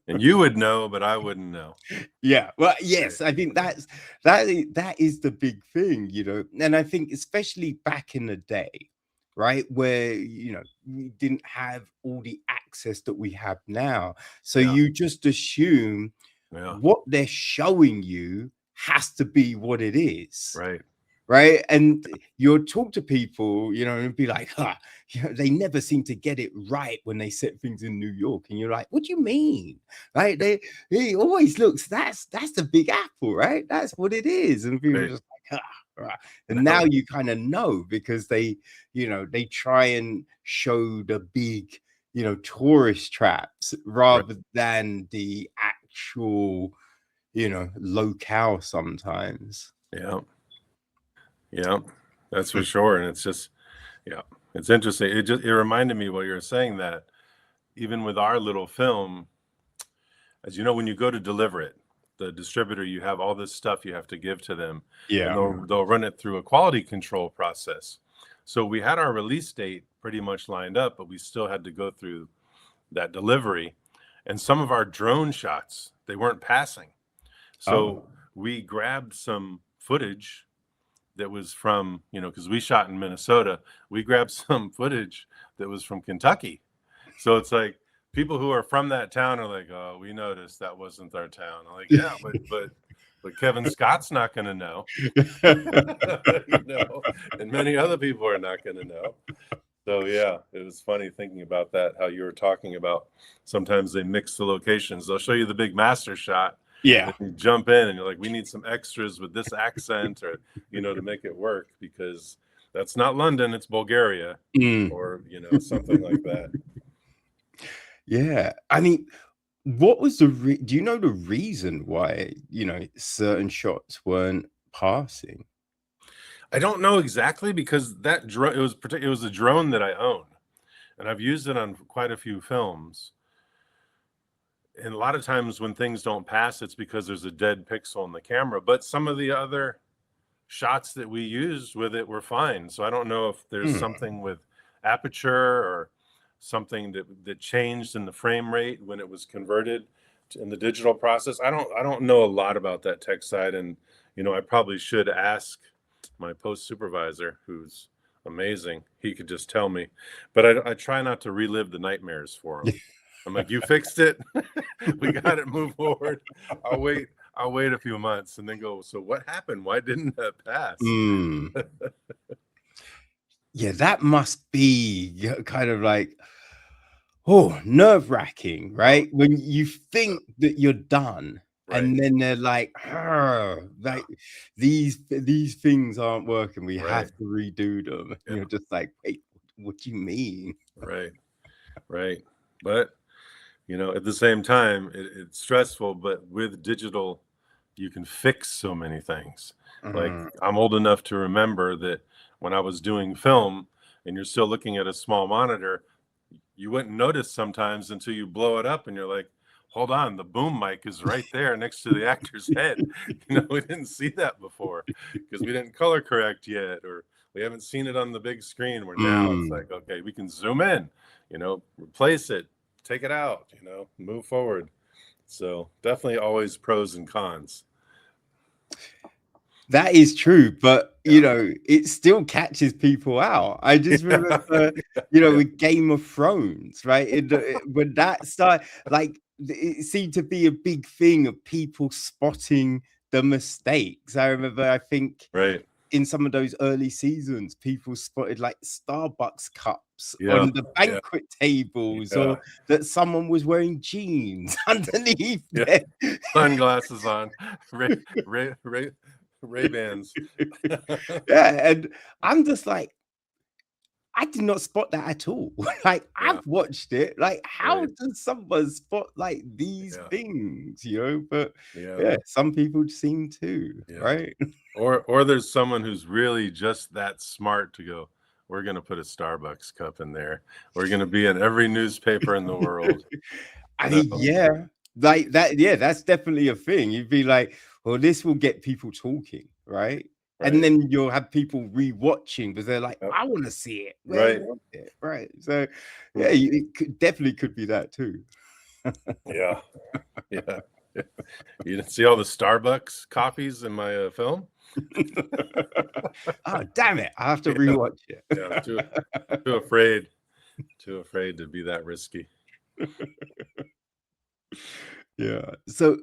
S2: And you would know, but I wouldn't know.
S1: Yeah. Well,
S2: Right.
S1: yes, I think that is the big thing, and I think especially back in the day, right, where we didn't have all the access that we have now. So
S2: Yeah.
S1: you just assume
S2: Yeah.
S1: what they're showing you has to be what it is,
S2: Right.
S1: right? And you'll talk to people, and be like, they never seem to get it right when they set things in New York. And you're like, what do you mean? Right? He always looks, that's the Big Apple, right? That's what it is. And people are
S2: Right.
S1: just like, right. And now
S2: No.
S1: you kind of know because they try and show the big, tourist traps
S2: Right.
S1: rather than the actual, locale sometimes.
S2: Yeah. Yeah. That's for sure. And it's just, yeah, it's interesting. It reminded me while you were saying that, even with our little film, as you know, when you go to deliver it, the distributor, you have all this stuff you have to give to them, and
S1: Yeah.
S2: they'll run it through a quality control process. So we had our release date pretty much lined up, but we still had to go through that delivery. And some of our drone shots, they weren't passing. So
S1: Oh.
S2: we grabbed some footage that was from, because we shot in Minnesota, we grabbed some footage that was from Kentucky. So it's like people who are from that town are like, "Oh, we noticed that wasn't our town." I'm like, "Yeah, but Kevin Scott's not going to know, and many other people are not going to know." So yeah, it was funny thinking about that. How you were talking about sometimes they mix the locations. They'll show you the big master shot,
S1: Yeah.
S2: and you jump in and you're like, we need some extras with this accent, or to make it work, because that's not London, it's Bulgaria,
S1: Mm.
S2: or something like that.
S1: Yeah. I mean, what was do you know the reason why, certain shots weren't passing?
S2: I don't know exactly, because that drone, it was a drone that I own, and I've used it on quite a few films. And a lot of times when things don't pass, it's because there's a dead pixel in the camera. But some of the other shots that we used with it were fine. So I don't know if there's
S1: Hmm.
S2: something with aperture or something that changed in the frame rate when it was converted in the digital process. I don't know a lot about that tech side, and I probably should ask my post supervisor, who's amazing. He could just tell me, but I try not to relive the nightmares for him. I'm like, you fixed it. We got it. Move forward. I'll wait a few months and then go, so what happened? Why didn't that pass?
S1: Mm. Yeah, that must be kind of like, oh, nerve-wracking,
S2: Oh,
S1: right? When you think that you're done,
S2: right.
S1: and then they're like, "Arr, like these things aren't working. We
S2: Right.
S1: have to redo them." And
S2: Yeah.
S1: you're just like, "Wait, what do you mean?"
S2: Right. Right. But at the same time, it's stressful, but with digital, you can fix so many things. Like,
S1: Mhm.
S2: I'm old enough to remember that when I was doing film and you're still looking at a small monitor, you wouldn't notice sometimes until you blow it up and you're like, hold on, the boom mic is right there next to the actor's head. We didn't see that before because we didn't color correct yet, or we haven't seen it on the big screen, where now it's
S1: Mm.
S2: like, okay, we can zoom in, replace it, take it out, move forward. So definitely always pros and cons.
S1: That is true, but,
S2: Yeah.
S1: it still catches people out. I just remember,
S2: Yeah.
S1: with Game of Thrones, right? When that started, like, it seemed to be a big thing of people spotting the mistakes. I remember, I think
S2: Right.
S1: in some of those early seasons, people spotted, like, Starbucks cups
S2: Yeah.
S1: on the
S2: Yeah.
S1: banquet tables,
S2: Yeah.
S1: or that someone was wearing jeans underneath
S2: Yeah.
S1: there.
S2: Sunglasses on. Ray Bans.
S1: Yeah, and I'm just like, I did not spot that at all. Like,
S2: Yeah.
S1: I've watched it. Like, how
S2: Right.
S1: does someone spot like these
S2: Yeah.
S1: things? But
S2: Yeah.
S1: yeah, some people seem to,
S2: Yeah.
S1: right?
S2: Or there's someone who's really just that smart to go, we're gonna put a Starbucks cup in there. We're gonna be in every newspaper in the world.
S1: I
S2: So
S1: mean, yeah, like that. Yeah, that's definitely a thing. You'd be like, well, this will get people talking, right? And
S2: right.
S1: then you'll have people rewatching because they're like,
S2: Yep.
S1: I want to see it. Where
S2: Right.
S1: was it? Right. So, yeah,
S2: Hmm.
S1: definitely could be that too.
S2: Yeah. Yeah. You didn't see all the Starbucks copies in my film?
S1: Oh, damn it. I have to
S2: Yeah.
S1: rewatch
S2: Yeah.
S1: it.
S2: Too afraid. Too afraid to be that risky.
S1: Yeah. So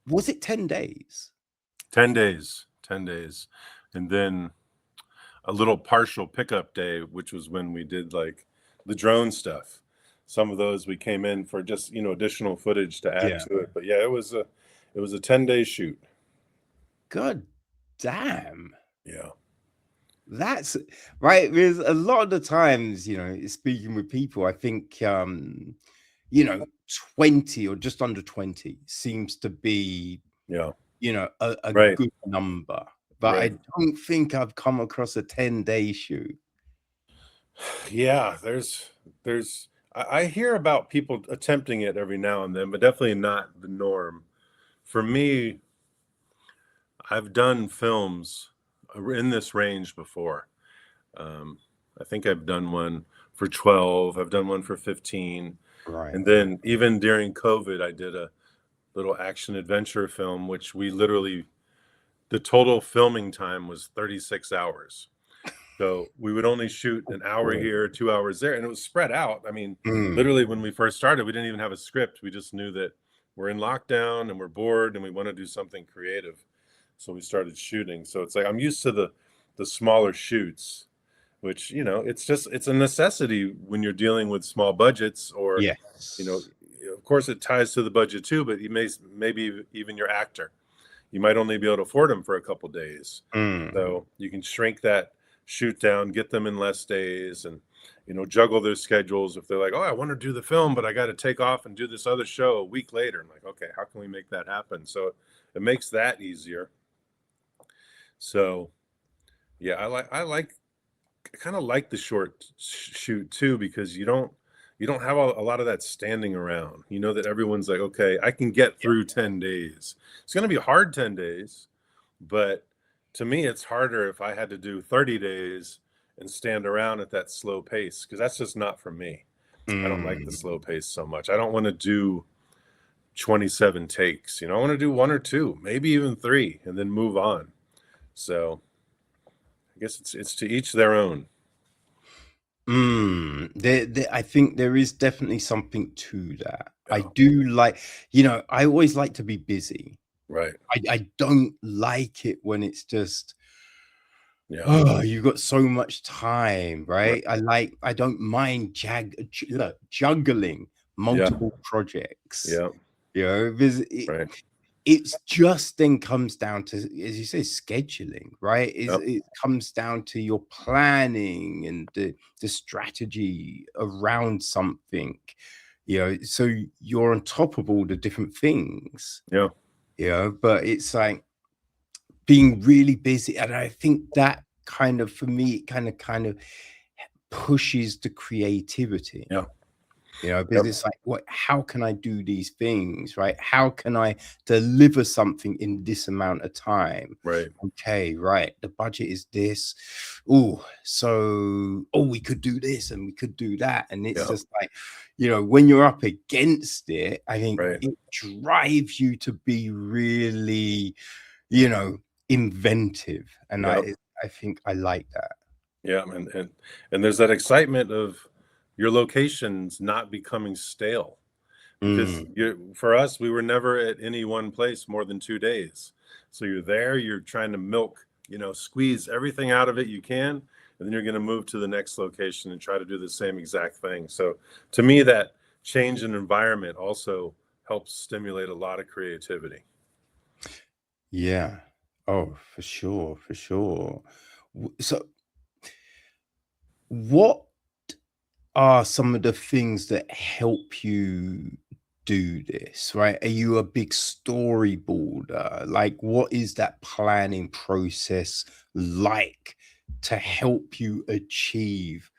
S1: was it 10 days?
S2: 10 days. 10 days. And then a little partial pickup day, which was when we did like the drone stuff. Some of those we came in for just, additional footage to add
S1: Yeah.
S2: to it. But yeah, it was a 10-day shoot.
S1: God damn.
S2: Yeah.
S1: That's right. There's a lot of the times, speaking with people, I think, you know, 20 or just under 20 seems to be,
S2: Yeah.
S1: a
S2: Right.
S1: good number. But I
S2: Right.
S1: don't think I've come across a 10-day shoot.
S2: Yeah, I hear about people attempting it every now and then, but definitely not the norm. For me, I've done films in this range before. Um, I think I've done one for 12, I've done one for 15.
S1: Right.
S2: And then even during COVID, I did a little action adventure film, which the total filming time was 36 hours. So we would only shoot an hour
S1: Cool.
S2: here, 2 hours there, and it was spread out. I mean,
S1: Mm.
S2: literally, when we first started, we didn't even have a script. We just knew that we're in lockdown and we're bored and we want to do something creative. So we started shooting. So it's like I'm used to the smaller shoots, which it's a necessity when you're dealing with small budgets, or you know,
S1: Yes.
S2: of course it ties to the budget too, but maybe even your actor, you might only be able to afford them for a couple days.
S1: Mm.
S2: So you can shrink that shoot down, get them in less days, and juggle their schedules. If they're like, oh, I want to do the film, but I got to take off and do this other show a week later. I'm like, okay, how can we make that happen? So it makes that easier. So yeah, I kind of like the short shoot too, because you don't have a lot of that standing around. You know that everyone's like, okay, I can get through 10 days. It's going to be hard 10 days, but to me it's harder if I had to do 30 days and stand around at that slow pace, because that's just not for me. I don't like the
S1: Mm.
S2: slow pace so much. I don't want to do 27 takes. I want to do one or two, maybe even three, and then move on. So I guess it's to each their own.
S1: I think there is definitely something to that. I
S2: Yeah.
S1: do like, I always like to be busy.
S2: Right.
S1: I don't like it when it's just,
S2: Yeah.
S1: oh, you've got so much time,
S2: Right.
S1: right? I don't mind juggling
S2: Yeah.
S1: multiple projects,
S2: Yeah.
S1: because
S2: Right.
S1: it's just then comes down to, as you say, scheduling, right?
S2: Yep.
S1: It comes down to your planning and the strategy around something, so you're on top of all the different things,
S2: Yeah.
S1: but it's like being really busy. And I think that kind of, for me, it kind of pushes the creativity.
S2: Yeah.
S1: Because
S2: Yep.
S1: it's like, what? How can I do these things, right? How can I deliver something in this amount of time?
S2: Right.
S1: Okay, right. The budget is this. We could do this and we could do that, and it's
S2: Yeah.
S1: just like, when you're up against it, I think
S2: Right.
S1: it drives you to be really, you know, inventive, and
S2: Yep.
S1: I think I like that.
S2: Yeah. And there's that excitement of your locations not becoming stale. Because
S1: Mm,
S2: for us, we were never at any one place more than 2 days. So you're there, you're trying to milk, squeeze everything out of it you can, and then you're going to move to the next location and try to do the same exact thing. So to me, that change in environment also helps stimulate a lot of creativity.
S1: yeah. Oh, for sure, for sure. So, what are some of the things that help you do this, right? Are you a big storyboarder? Like, what is that planning process like to help you achieve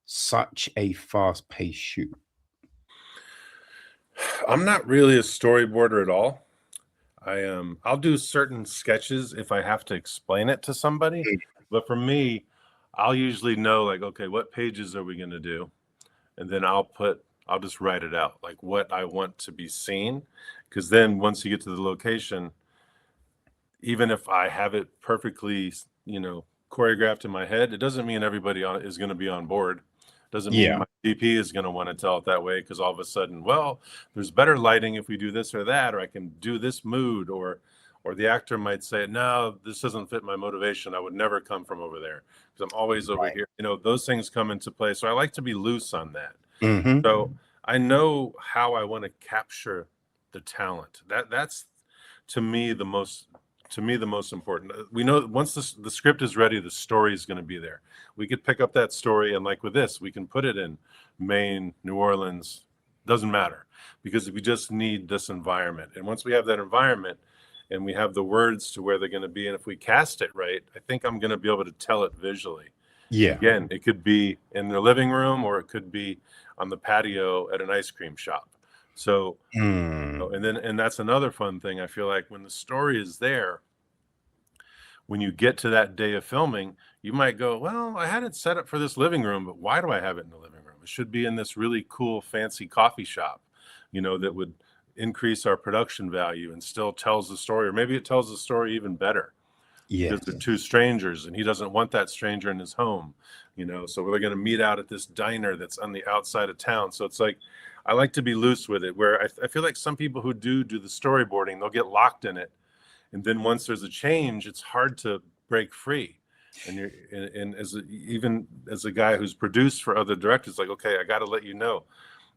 S1: such a fast-paced shoot?
S2: I'm not really a storyboarder at all. I'll do certain sketches if I have to explain it to somebody, but for me, I'll usually know like, okay, what pages are we going to do? And then I'll just write it out, like what I want to be seen. Because then once you get to the location, even if I have it perfectly, choreographed in my head, it doesn't mean everybody on is going to be on board. Doesn't mean
S1: Yeah.
S2: my DP is going to want to tell it that way because all of a sudden, well, there's better lighting if we do this or that, or I can do this mood, or the actor might say, no, this doesn't fit my motivation. I would never come from over there because I'm always over
S1: Right.
S2: here. Those things come into play. So I like to be loose on that.
S1: Mhm.
S2: So I know how I want to capture the talent. That's to me the most important. We know that once the script is ready, the story is going to be there. We could pick up that story and like with this, we can put it in Maine, New Orleans, doesn't matter because we just need this environment. And once we have that environment and we have the words to where they're going to be, and if we cast it right, I think I'm going to be able to tell it visually.
S1: Yeah.
S2: Again, it could be in their living room or it could be on the patio at an ice cream shop. So,
S1: Mm.
S2: and that's another fun thing. I feel like when the story is there, when you get to that day of filming, you might go, well, I had it set up for this living room, but why do I have it in the living room? It should be in this really cool, fancy coffee shop, that would increase our production value and still tells the story, or maybe it tells the story even better because they're
S1: Yes.
S2: two strangers and he doesn't want that stranger in his home, so we're going to meet out at this diner that's on the outside of town. So it's like, I like to be loose with it, where I feel like some people who do the storyboarding, they'll get locked in it. And then once there's a change, it's hard to break free. And you're and even as a guy who's produced for other directors, like, okay, I got to let you know,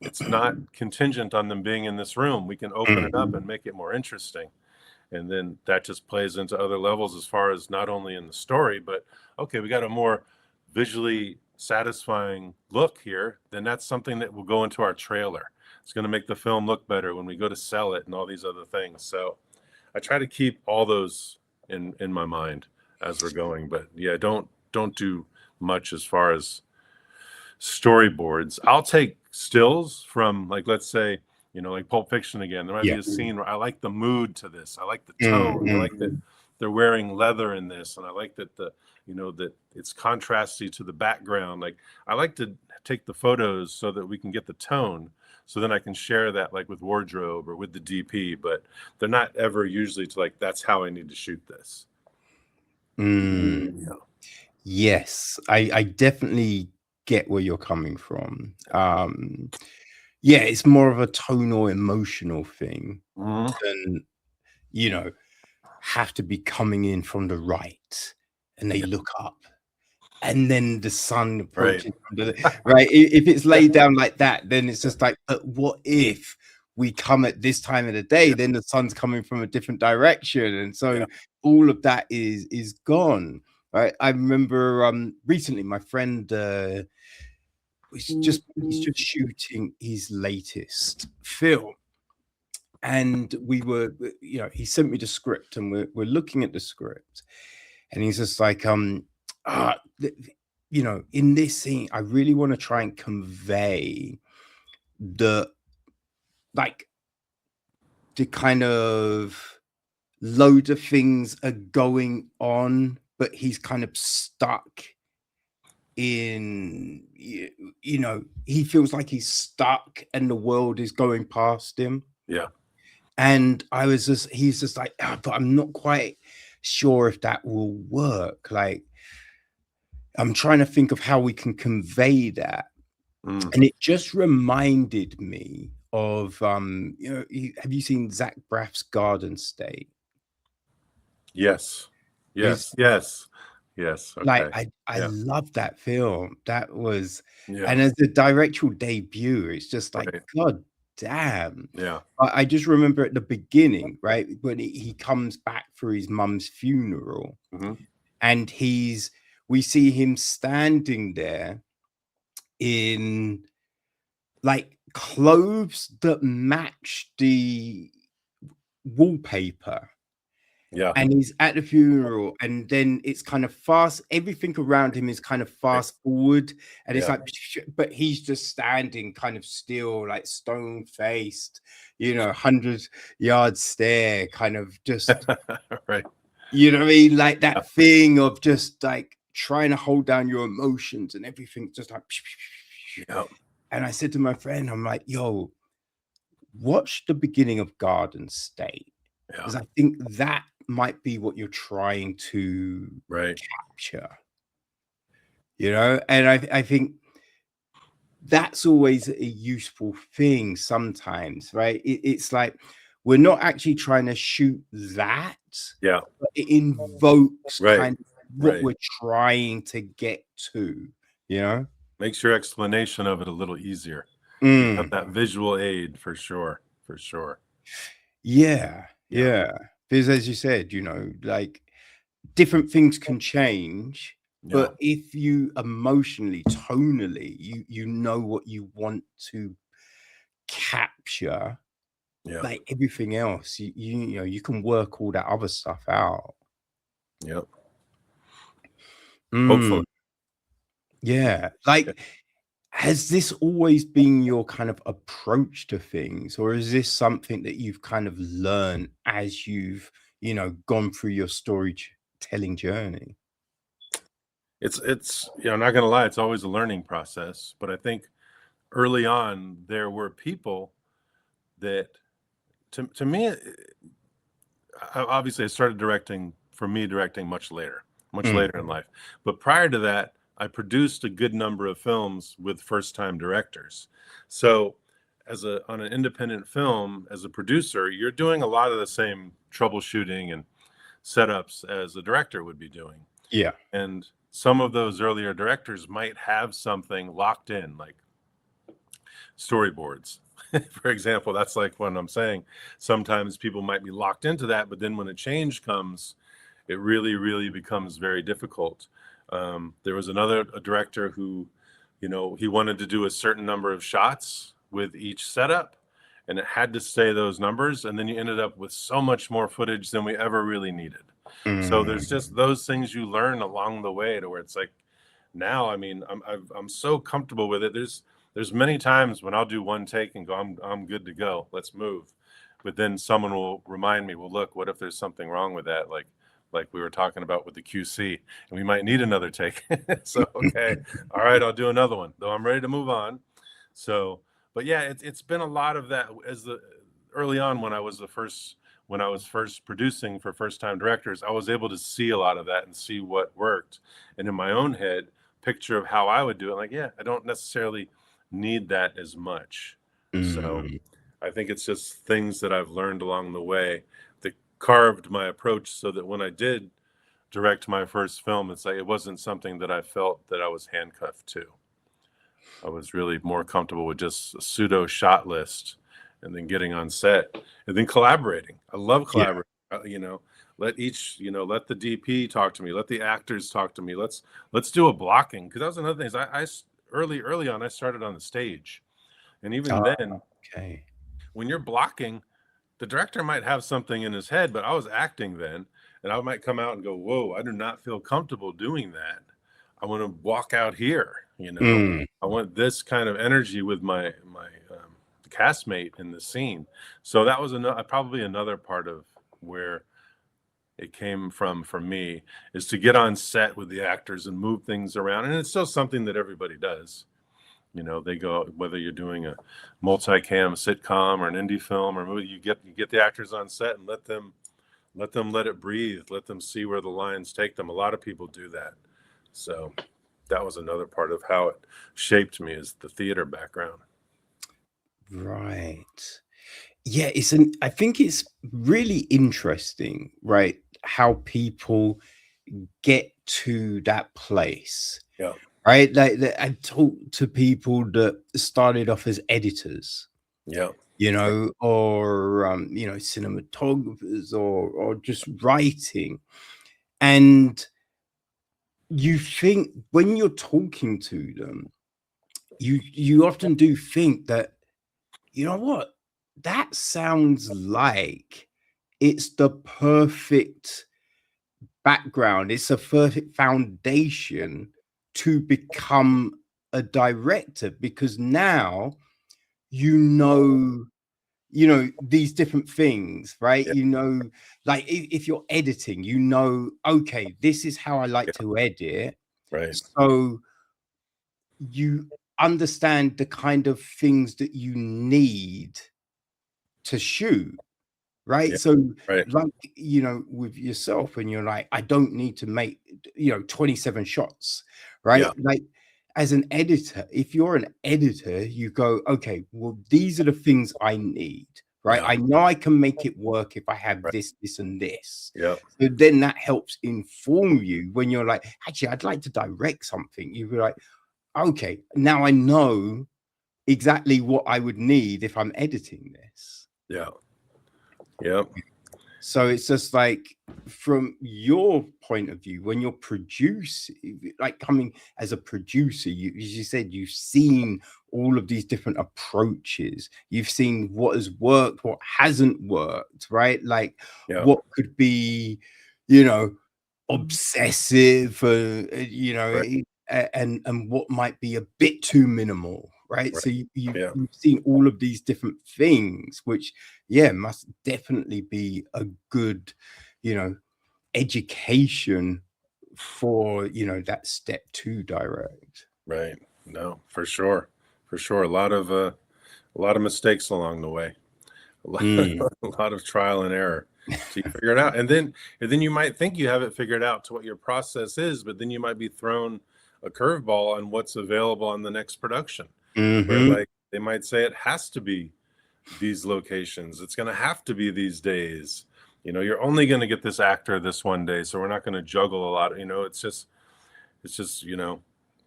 S2: it's not contingent on them being in this room. We can open it up
S1: Mhm.
S2: and make it more interesting. And then that just plays into other levels as far as not only in the story, but okay, we got a more visually satisfying look here. Then that's something that will go into our trailer. It's going to make the film look better when we go to sell it and all these other things. So I try to keep all those in my mind as we're going. But yeah, don't do much as far as storyboards. I'll take stills from, like, let's say, like Pulp Fiction again. There might be
S1: Yeah.
S2: a scene where I like the mood to this. I like the tone. I
S1: Mhm.
S2: like that they're wearing leather in this, and I like that that it's contrasty to the background. Like, I like to take the photos so that we can get the tone. So then I can share that like with wardrobe or with the DP, but they're not ever usually to like, that's how I need to shoot this.
S1: Mm.
S2: Yeah.
S1: Yes, I definitely get where you're coming from. Yeah, it's more of a tonal, emotional thing than, you know, have to be coming in from the right, and they look up, and then the sun approaches, right? If it's laid down like that, then it's just like, but what if we come at this time of the day, then the sun's coming from a different direction, and so all of that is gone, right? I remember recently my friend he's just shooting his latest film, and we were, you know, he sent me the script, and we're looking at the script, and he's just like, you know, in this scene, I really want to try and convey the, like, the kind of load of things are going on, but he's kind of stuck in, you know, he feels like he's stuck and the world is going past him.
S2: Yeah.
S1: And he's just like, oh, but I'm not quite sure if that will work. Like, I'm trying to think of how we can convey that. And it just reminded me of, you know, have you seen Zach Braff's Garden State?
S2: Yes. Okay.
S1: Like, I love that film. That was,
S2: Yeah.
S1: and as a directorial debut, it's just like, God damn.
S2: Yeah.
S1: I just remember at the beginning, right, when he comes back for his mum's funeral, and we see him standing there in like clothes that match the wallpaper.
S2: Yeah.
S1: And he's at the funeral, and then it's kind of fast. Everything around him is kind of fast forward, and it's like, but he's just standing kind of still, like stone faced, you know, 100-yard stare, kind of just,
S2: right.
S1: You know what I mean? Like that thing of just like trying to hold down your emotions and everything, just like, and I said to my friend, I'm like, yo, watch the beginning of Garden State. Because I think that might be what you're trying to capture, you know? And I think that's always a useful thing sometimes, right? It's like we're not actually trying to shoot that, but it invokes kind of what we're trying to get to, you know?
S2: Makes your explanation of it a little easier. You have that visual aid for sure.
S1: Yeah. Because as you said, you know, like different things can change, but if you emotionally, tonally, you know what you want to capture, like everything else, you know, you can work all that other stuff out.
S2: Hopefully.
S1: Yeah. Like, has this always been your kind of approach to things, or is this something that you've kind of learned as you've, you know, gone through your storytelling journey?
S2: It's you know, I'm not gonna lie, it's always a learning process. But I think early on there were people that, to me, obviously I started directing much later in life. But prior to that, I produced a good number of films with first-time directors. So on an independent film, as a producer, you're doing a lot of the same troubleshooting and setups as a director would be doing.
S1: Yeah.
S2: And some of those earlier directors might have something locked in, like storyboards. For example, that's like what I'm saying. Sometimes people might be locked into that, but then when a change comes, it really, really becomes very difficult. There was a director who, you know, he wanted to do a certain number of shots with each setup, and it had to stay those numbers. And then you ended up with so much more footage than we ever really needed. So there's just those things you learn along the way, to where it's like, now, I mean, I'm so comfortable with it. There's many times when I'll do one take and go, I'm good to go, let's move. But then someone will remind me, well, look, what if there's something wrong with that? Like we were talking about with the QC, and we might need another take. So, okay, all right, I'll do another one, though I'm ready to move on. So, but yeah, it's been a lot of that. Early on, when I was first producing for first-time directors, I was able to see a lot of that and see what worked. And in my own head, picture of how I would do it. Like, yeah, I don't necessarily need that as much. So I think it's just things that I've learned along the way that carved my approach so that when I did direct my first film, it's like it wasn't something that I felt that I was handcuffed to. I was really more comfortable with just a pseudo shot list and then getting on set and then collaborating. I love
S1: Yeah.
S2: collaborating. You know, let let the DP talk to me, let the actors talk to me. Let's do a blocking, because that was another thing. Is early on I started on the stage, and even then,
S1: Okay.
S2: when you're blocking, the director might have something in his head, but I was acting then, and I might come out and go, "Whoa, I do not feel comfortable doing that. I want to walk out here, you know. I want this kind of energy with my castmate in the scene." So that was probably another part of where it came from for me, is to get on set with the actors and move things around. And it's still something that everybody does. You know, they go, whether you're doing a multicam sitcom or an indie film or movie, you get the actors on set and let them let it breathe, let them see where the lines take them. A lot of people do that. So that was another part of how it shaped me, is the theater background.
S1: Right. Yeah, I think it's really interesting, right? How people get to that place,
S2: Yeah.
S1: right? Like I talk to people that started off as editors,
S2: Yeah.
S1: or cinematographers, or just writing. And you think when you're talking to them, you often do think that, you know what, that sounds like it's the perfect background, it's a perfect foundation to become a director, because now you know these different things, right?
S2: Yeah.
S1: Like if you're editing, okay, this is how I like to edit.
S2: Right.
S1: So you understand the kind of things that you need to shoot, right?
S2: Yeah.
S1: So
S2: Right.
S1: like, with yourself, and you're like, I don't need to make 27 shots,
S2: Yeah.
S1: right? Like, as an editor, if you're an editor, you go, okay, well, these are the things I need, right?
S2: Yeah.
S1: I know I can make it work if I have
S2: Right.
S1: this and this.
S2: Yeah.
S1: So then that helps inform you when you're like, actually, I'd like to direct something. You'd be like, okay, now I know exactly what I would need if I'm editing this.
S2: Yeah. Yeah.
S1: So it's just like, from your point of view, when you're producing, like coming as a producer, as you said, you've seen all of these different approaches. You've seen what has worked, what hasn't worked, right? Like
S2: Yeah.
S1: what could be, you know, obsessive,
S2: Right.
S1: and what might be a bit too minimal, right?
S2: Right.
S1: So you've
S2: Yeah.
S1: seen all of these different things, which, yeah, must definitely be a good, education for, that step to direct.
S2: Right. No, for sure. For sure. A lot of mistakes along the way. A lot,
S1: Mm.
S2: a lot of trial and error till you figure it out. And then you might think you have it figured out to what your process is, but then you might be thrown a curveball on what's available on the next production. Where,
S1: Mhm.
S2: like, they might say it has to be these locations. It's going to have to be these days. You know, you're only going to get this actor this one day, so we're not going to juggle a lot. You know, it's just,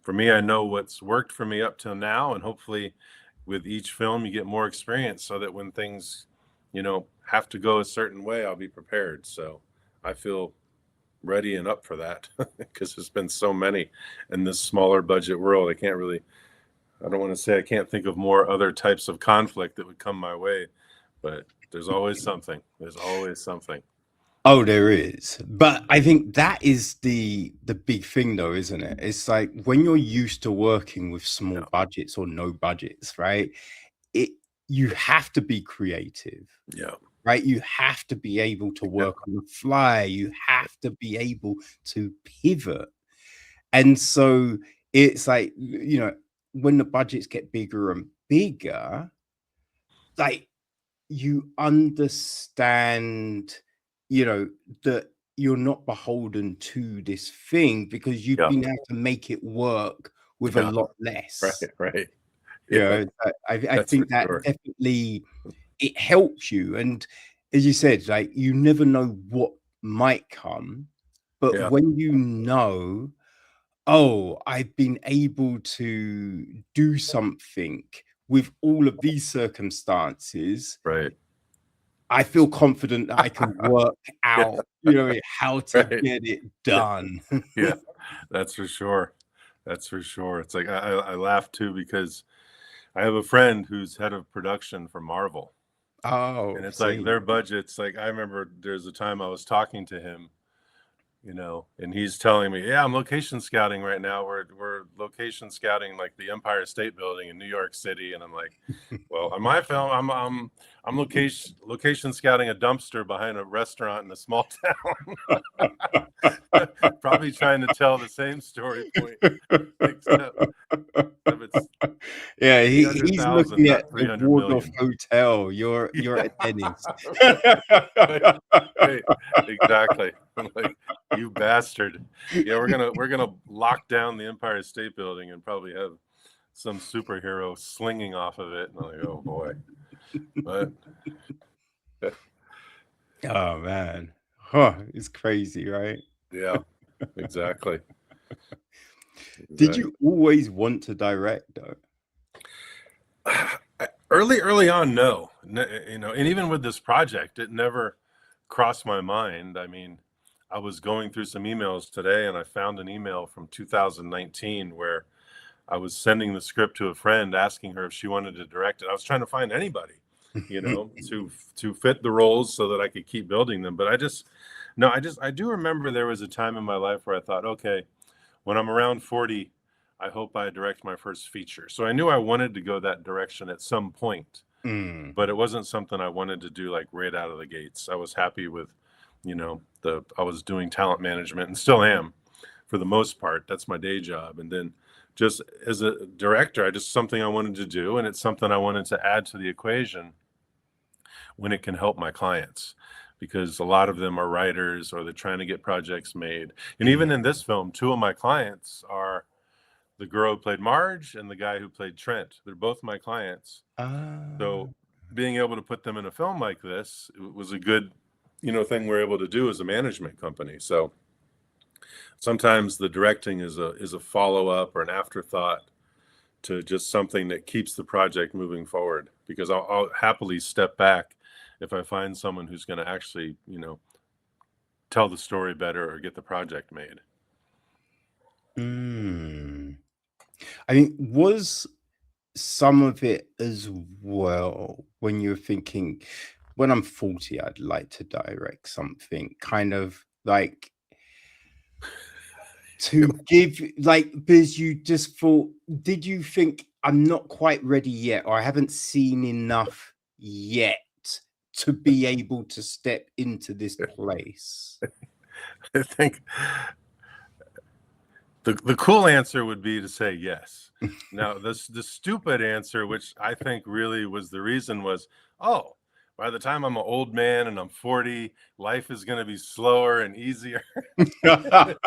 S2: for me, I know what's worked for me up till now, and hopefully with each film you get more experience, so that when things, have to go a certain way, I'll be prepared. So I feel ready and up for that, because there's been so many in this smaller budget world. I don't want to say I can't think of more other types of conflict that would come my way, but there's always something. There's always something.
S1: Oh, there is. But I think that is the big thing, though, isn't it? It's like when you're used to working with small
S2: Yeah.
S1: budgets or no budgets, right? It You have to be creative,
S2: Yeah.
S1: right? You have to be able to
S2: Yeah.
S1: work on the fly. You have to be able to pivot. And so it's like, when the budgets get bigger and bigger, like, you understand, you know, that you're not beholden to this thing because you've
S2: Yeah.
S1: been able to make it work with a
S2: Yeah.
S1: lot
S2: Right.
S1: less.
S2: Right.
S1: You
S2: Yeah.
S1: know, I
S2: That's for
S1: think that
S2: sure.
S1: definitely it helps you. And as you said, like you never know what might come, but
S2: Yeah.
S1: when you know, oh, I've been able to do something with all of these circumstances,
S2: Right.
S1: I feel confident that I can work
S2: Yeah.
S1: out, how to
S2: Right.
S1: get it
S2: Yeah.
S1: done.
S2: Yeah. That's for sure. That's for sure. It's like I laugh too because I have a friend who's head of production for Marvel.
S1: Oh,
S2: And it's like
S1: see.
S2: their budgets, like I remember there's a time I was talking to him, and he's telling me, "Yeah, I'm location scouting right now. We're location scouting like the Empire State Building in New York City." And I'm like, "Well, on my film, I'm location scouting a dumpster behind a restaurant in a small town." Probably trying to tell the same story point, except it's
S1: Yeah, he's
S2: 300,000,
S1: looking at
S2: not
S1: the
S2: 300
S1: Waldorf
S2: million.
S1: Hotel. You're
S2: Yeah.
S1: at Denny's.
S2: Right, right, exactly. I'm like, you bastard. Yeah, we're gonna lock down the Empire State Building and probably have some superhero slinging off of it. And I'm like, oh boy. But
S1: Oh man. Huh, it's crazy, right?
S2: yeah, exactly.
S1: Did
S2: Exactly.
S1: you always want to direct though?
S2: Early on, no. And even with this project, it never crossed my mind. I mean, I was going through some emails today and I found an email from 2019 where I was sending the script to a friend asking her if she wanted to direct it. I was trying to find anybody, to fit the roles so that I could keep building them. But I do remember there was a time in my life where I thought, okay, when I'm around 40, I hope I direct my first feature. So I knew I wanted to go that direction at some point,
S1: Mm.
S2: but it wasn't something I wanted to do like right out of the gates. I was happy with, I was doing talent management and still am for the most part. That's my day job. And then just as a director, I just something I wanted to do, and it's something I wanted to add to the equation when it can help my clients, because a lot of them are writers or they're trying to get projects made. And even in this film, two of my clients are the girl who played Marge and the guy who played Trent. They're both my clients.
S1: Ah.
S2: So being able to put them in a film like this, it was a good, thing we're able to do as a management company. So sometimes the directing is a follow-up or an afterthought to just something that keeps the project moving forward, because I'll happily step back if I find someone who's going to actually, tell the story better or get the project made.
S1: Mm. I mean, was some of it as well when you're thinking, when I'm 40, I'd like to direct something kind of like to give, like, because you just thought, did you think I'm not quite ready yet, or I haven't seen enough yet to be able to step into this place?
S2: I think the cool answer would be to say yes. Now, the stupid answer, which I think really was the reason, was, oh, by the time I'm an old man and I'm 40, life is going to be slower and easier. But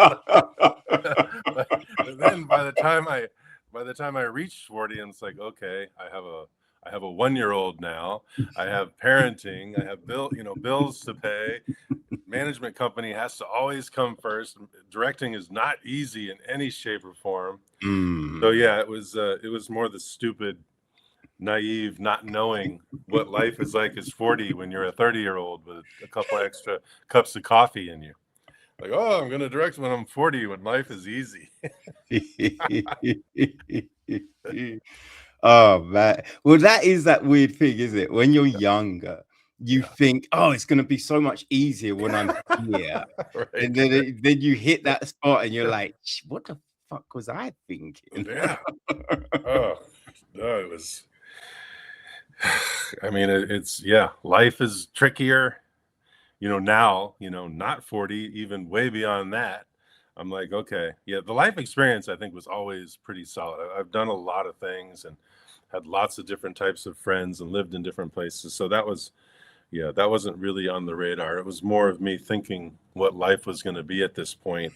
S2: then by the time I reached 40, and it's like, okay, I have a 1-year-old now. I have parenting. I have bills to pay. Management company has to always come first. Directing is not easy in any shape or form. So
S1: Mm.
S2: yeah, it was more the stupid, naive, not knowing what life is like as 40 when you're a 30-year-old with a couple extra cups of coffee in you. Like, oh, I'm going to direct when I'm 40 when life is easy.
S1: Oh man. Well, that is that weird thing, isn't it? When you're younger, you
S2: Yeah.
S1: think, oh, it's gonna be so much easier when I'm here.
S2: Right.
S1: And then you hit that spot and you're like, what the fuck was I thinking?
S2: Yeah. Oh, no, it was. I mean, it's yeah, life is trickier. Now, not 40, even way beyond that. I'm like, okay, yeah, the life experience I think was always pretty solid. I've done a lot of things and had lots of different types of friends and lived in different places. So that was yeah, that wasn't really on the radar. It was more of me thinking what life was going to be at this point.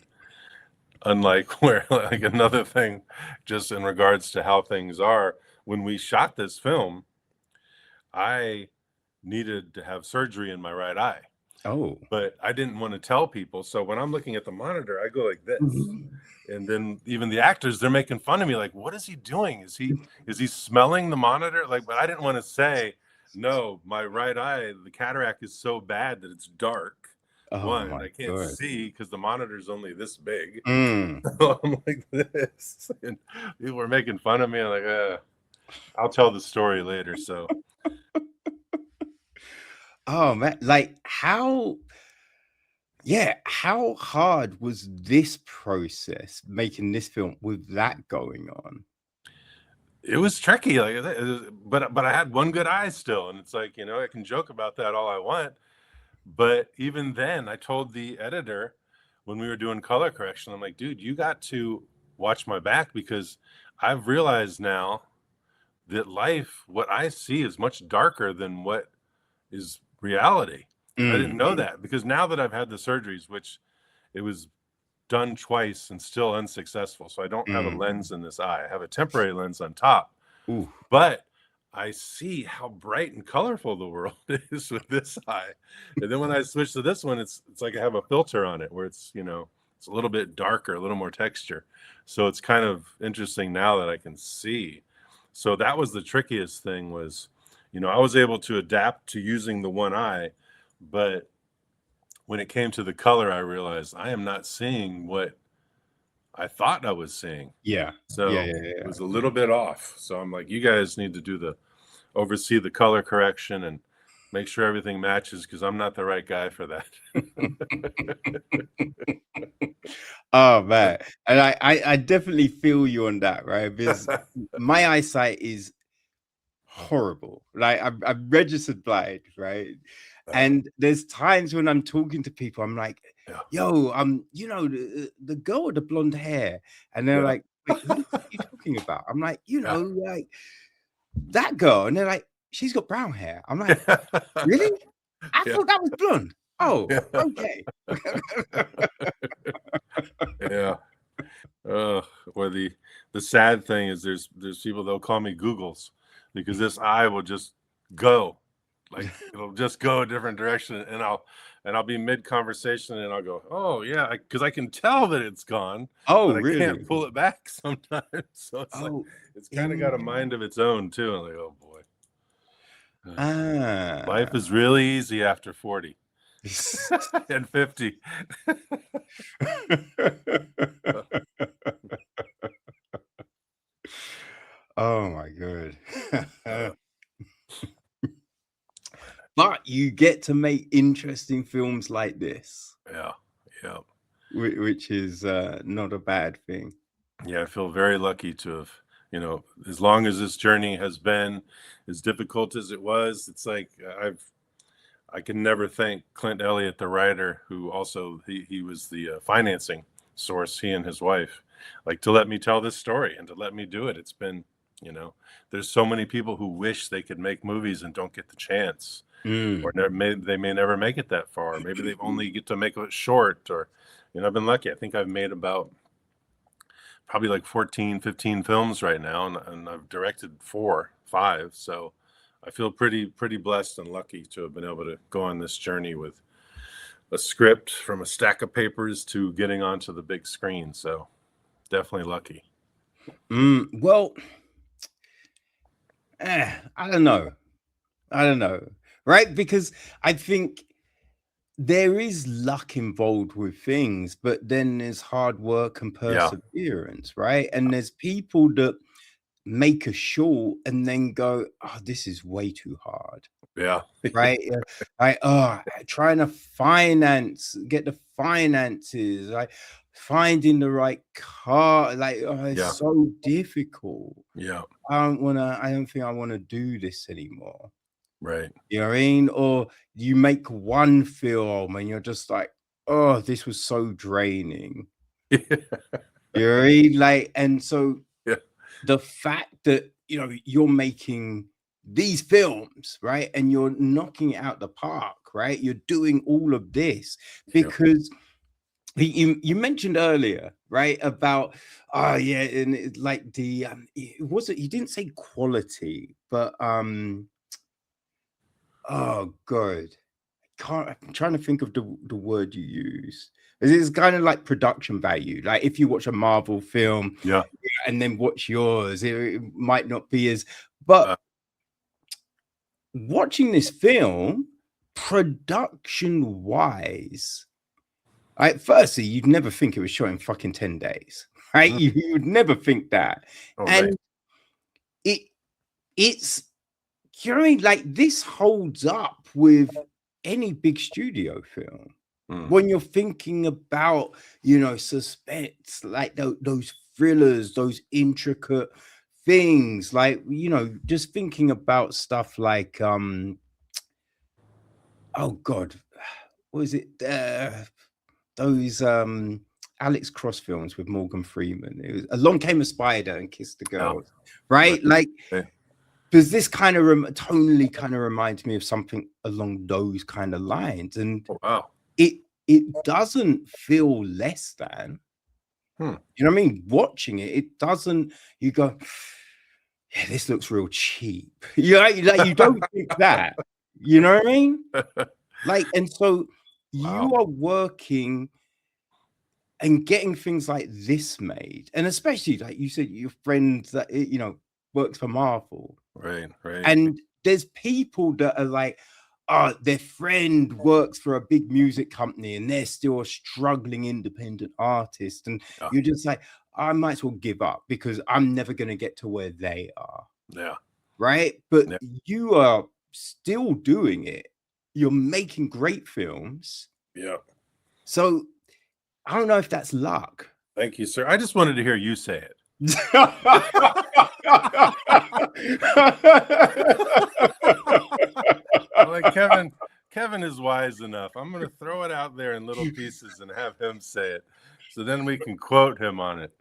S2: Unlike where, like, another thing, just in regards to how things are, when we shot this film, I needed to have surgery in my right eye,
S1: Oh.
S2: but I didn't want to tell people. So when I'm looking at the monitor, I go like this. And then even the actors, they're making fun of me, like, what is he doing? Is he smelling the monitor? Like, but I didn't want to say, no, my right eye, the cataract is so bad that it's dark.
S1: Oh
S2: One,
S1: my
S2: I can't
S1: God.
S2: see because the monitor's only this big.
S1: Mm.
S2: So I'm like this. And people were making fun of me. I'm like, I'll tell the story later. So
S1: Oh man, like how how hard was this process making this film with that going on?
S2: it was tricky. Like, but I had one good eye still, and it's like, I can joke about that all I want. But even then, I told the editor when we were doing color correction, I'm like, dude, you got to watch my back because I've realized now that life, what I see, is much darker than what is reality. And I didn't know that because now that I've had the surgeries, which it was done twice and still unsuccessful. So I don't have a lens in this eye. I have a temporary lens on top.
S1: Ooh.
S2: But I see how bright and colorful the world is with this eye. And then when I switch to this one, it's like I have a filter on it where it's, it's a little bit darker, a little more texture. So it's kind of interesting now that I can see. So that was the trickiest thing was, I was able to adapt to using the one eye, but when it came to the color, I realized I am not seeing what I thought I was seeing.
S1: Yeah.
S2: So it was a little bit off. So I'm like, you guys need to oversee the color correction and make sure everything matches because I'm not the right guy for that.
S1: Oh man. And I definitely feel you on that, right? Because my eyesight is horrible. Like I'm registered blind, right? And there's times when I'm talking to people, I'm like,
S2: Yeah.
S1: yo, the girl with the blonde hair. And they're
S2: Yeah.
S1: like, wait, who the fuck are you talking about? I'm like, like that girl. And they're like, she's got brown hair. I'm like, really? I
S2: Yeah.
S1: thought that was blonde. Oh,
S2: Yeah.
S1: okay.
S2: Yeah. Or the sad thing is there's people that'll call me Googles because this eye will just go. Like it'll just go a different direction and I'll be mid conversation and I'll go, oh yeah, because I can tell that it's gone,
S1: Oh,
S2: but I
S1: really?
S2: can't pull it back sometimes. So it's like
S1: Oh,
S2: it's kind of got a mind of its own too. I'm like, oh boy. Life is really easy after 40 and 50.
S1: Oh my god. But you get to make interesting films like this,
S2: Yeah. Yeah.
S1: which is not a bad thing.
S2: Yeah, I feel very lucky to have, as long as this journey has been as difficult as it was, it's like I can never thank Clint Elliott, the writer, who also he was the financing source, he and his wife, like to let me tell this story and to let me do it. It's been, there's so many people who wish they could make movies and don't get the chance, or they may never make it that far. Maybe they only get to make it short, or, I've been lucky. I think I've made about probably like 14, 15 films right now, and I've directed 4, 5. So I feel pretty blessed and lucky to have been able to go on this journey with a script from a stack of papers to getting onto the big screen. So definitely lucky.
S1: Well, I don't know. Right? Because I think there is luck involved with things, but then there's hard work and
S2: Yeah.
S1: perseverance, right? And there's people that make a short and then go, oh, this is way too hard.
S2: Yeah.
S1: Right? Trying to get the finances, like finding the right car, like it's
S2: Yeah.
S1: so difficult.
S2: Yeah.
S1: I don't think I want to do this anymore.
S2: Right.
S1: You know what I mean? Or you make one film and you're just like, oh, this was so draining. You know what I mean? Like, and so
S2: Yeah.
S1: the fact that you're making these films, right? And you're knocking it out the park, right? You're doing all of this
S2: Yeah.
S1: because you mentioned earlier, right, about oh yeah, and it's like the it wasn't, you didn't say quality, but oh god, can't, I'm trying to think of the word you use. It's kind of like production value. Like if you watch a Marvel film,
S2: Yeah.
S1: and then watch yours, it might not be as. But watching this film, production wise, right? Firstly, you'd never think it was shot in fucking 10 days, right? You would never think that.
S2: Oh,
S1: And
S2: nice.
S1: it's, you know what I mean? Like this holds up with any big studio film. When you're thinking about, suspense, like those thrillers, those intricate things, like, just thinking about stuff like, oh God, what is it? Those Alex Cross films with Morgan Freeman. It was Along Came a Spider and Kissed the Girl, right? Like, because this kind of tonally kind of reminds me of something along those kind of lines, and it doesn't feel less than. You know what I mean? Watching it, it doesn't. You go, yeah, this looks real cheap. Like you don't think that. You know what I mean? Like, and so you are working and getting things like this made, and especially like you said, your friend that works for Marvel,
S2: right.
S1: And there's people that are like, oh, their friend works for a big music company and they're still a struggling independent artist, and you're just like, I might as well give up because I'm never going to get to where they are.
S2: Yeah.
S1: Right. But you are still doing it. You're making great films.
S2: Yeah.
S1: So I don't know if that's luck.
S2: Thank you, sir. I just wanted to hear you say it. Like Kevin is wise enough. I'm going to throw it out there in little pieces and have him say it, so then we can quote him on it.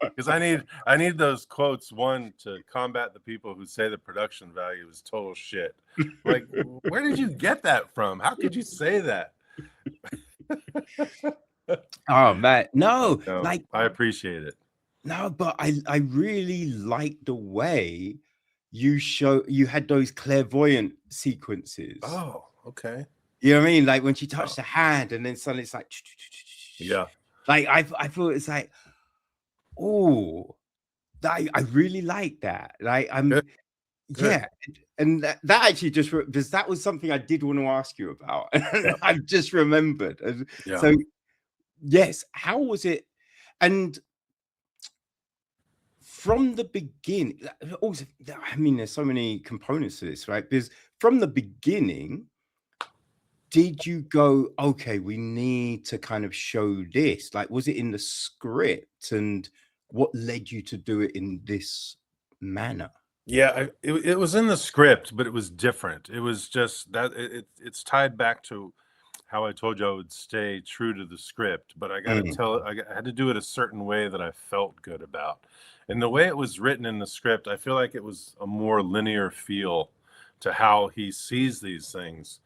S2: Because I need those quotes, one, to combat the people who say the production value is total shit. Like, where did you get that from? How could you say that?
S1: Oh man, no, like
S2: I appreciate it.
S1: No, but I really like the way you had those clairvoyant sequences.
S2: Oh, okay.
S1: You know what I mean? Like when she touched the hand and then suddenly it's like,
S2: yeah.
S1: Like I thought it's like, oh, I really like that. Like
S2: Good.
S1: Yeah, and that actually just because that was something I did want to ask you about. I've just remembered. So yes, how was it? And from the beginning, also, I mean, there's so many components to this, right? Because from the beginning, did you go, okay, we need to kind of show this? Like, was it in the script, and what led you to do it in this manner?
S2: Yeah, it was in the script, but it was different. It was just that it's tied back to how I told you I would stay true to the script, but I got to tell I had to do it a certain way that I felt good about. And the way it was written in the script, I feel like it was a more linear feel to how he sees these things.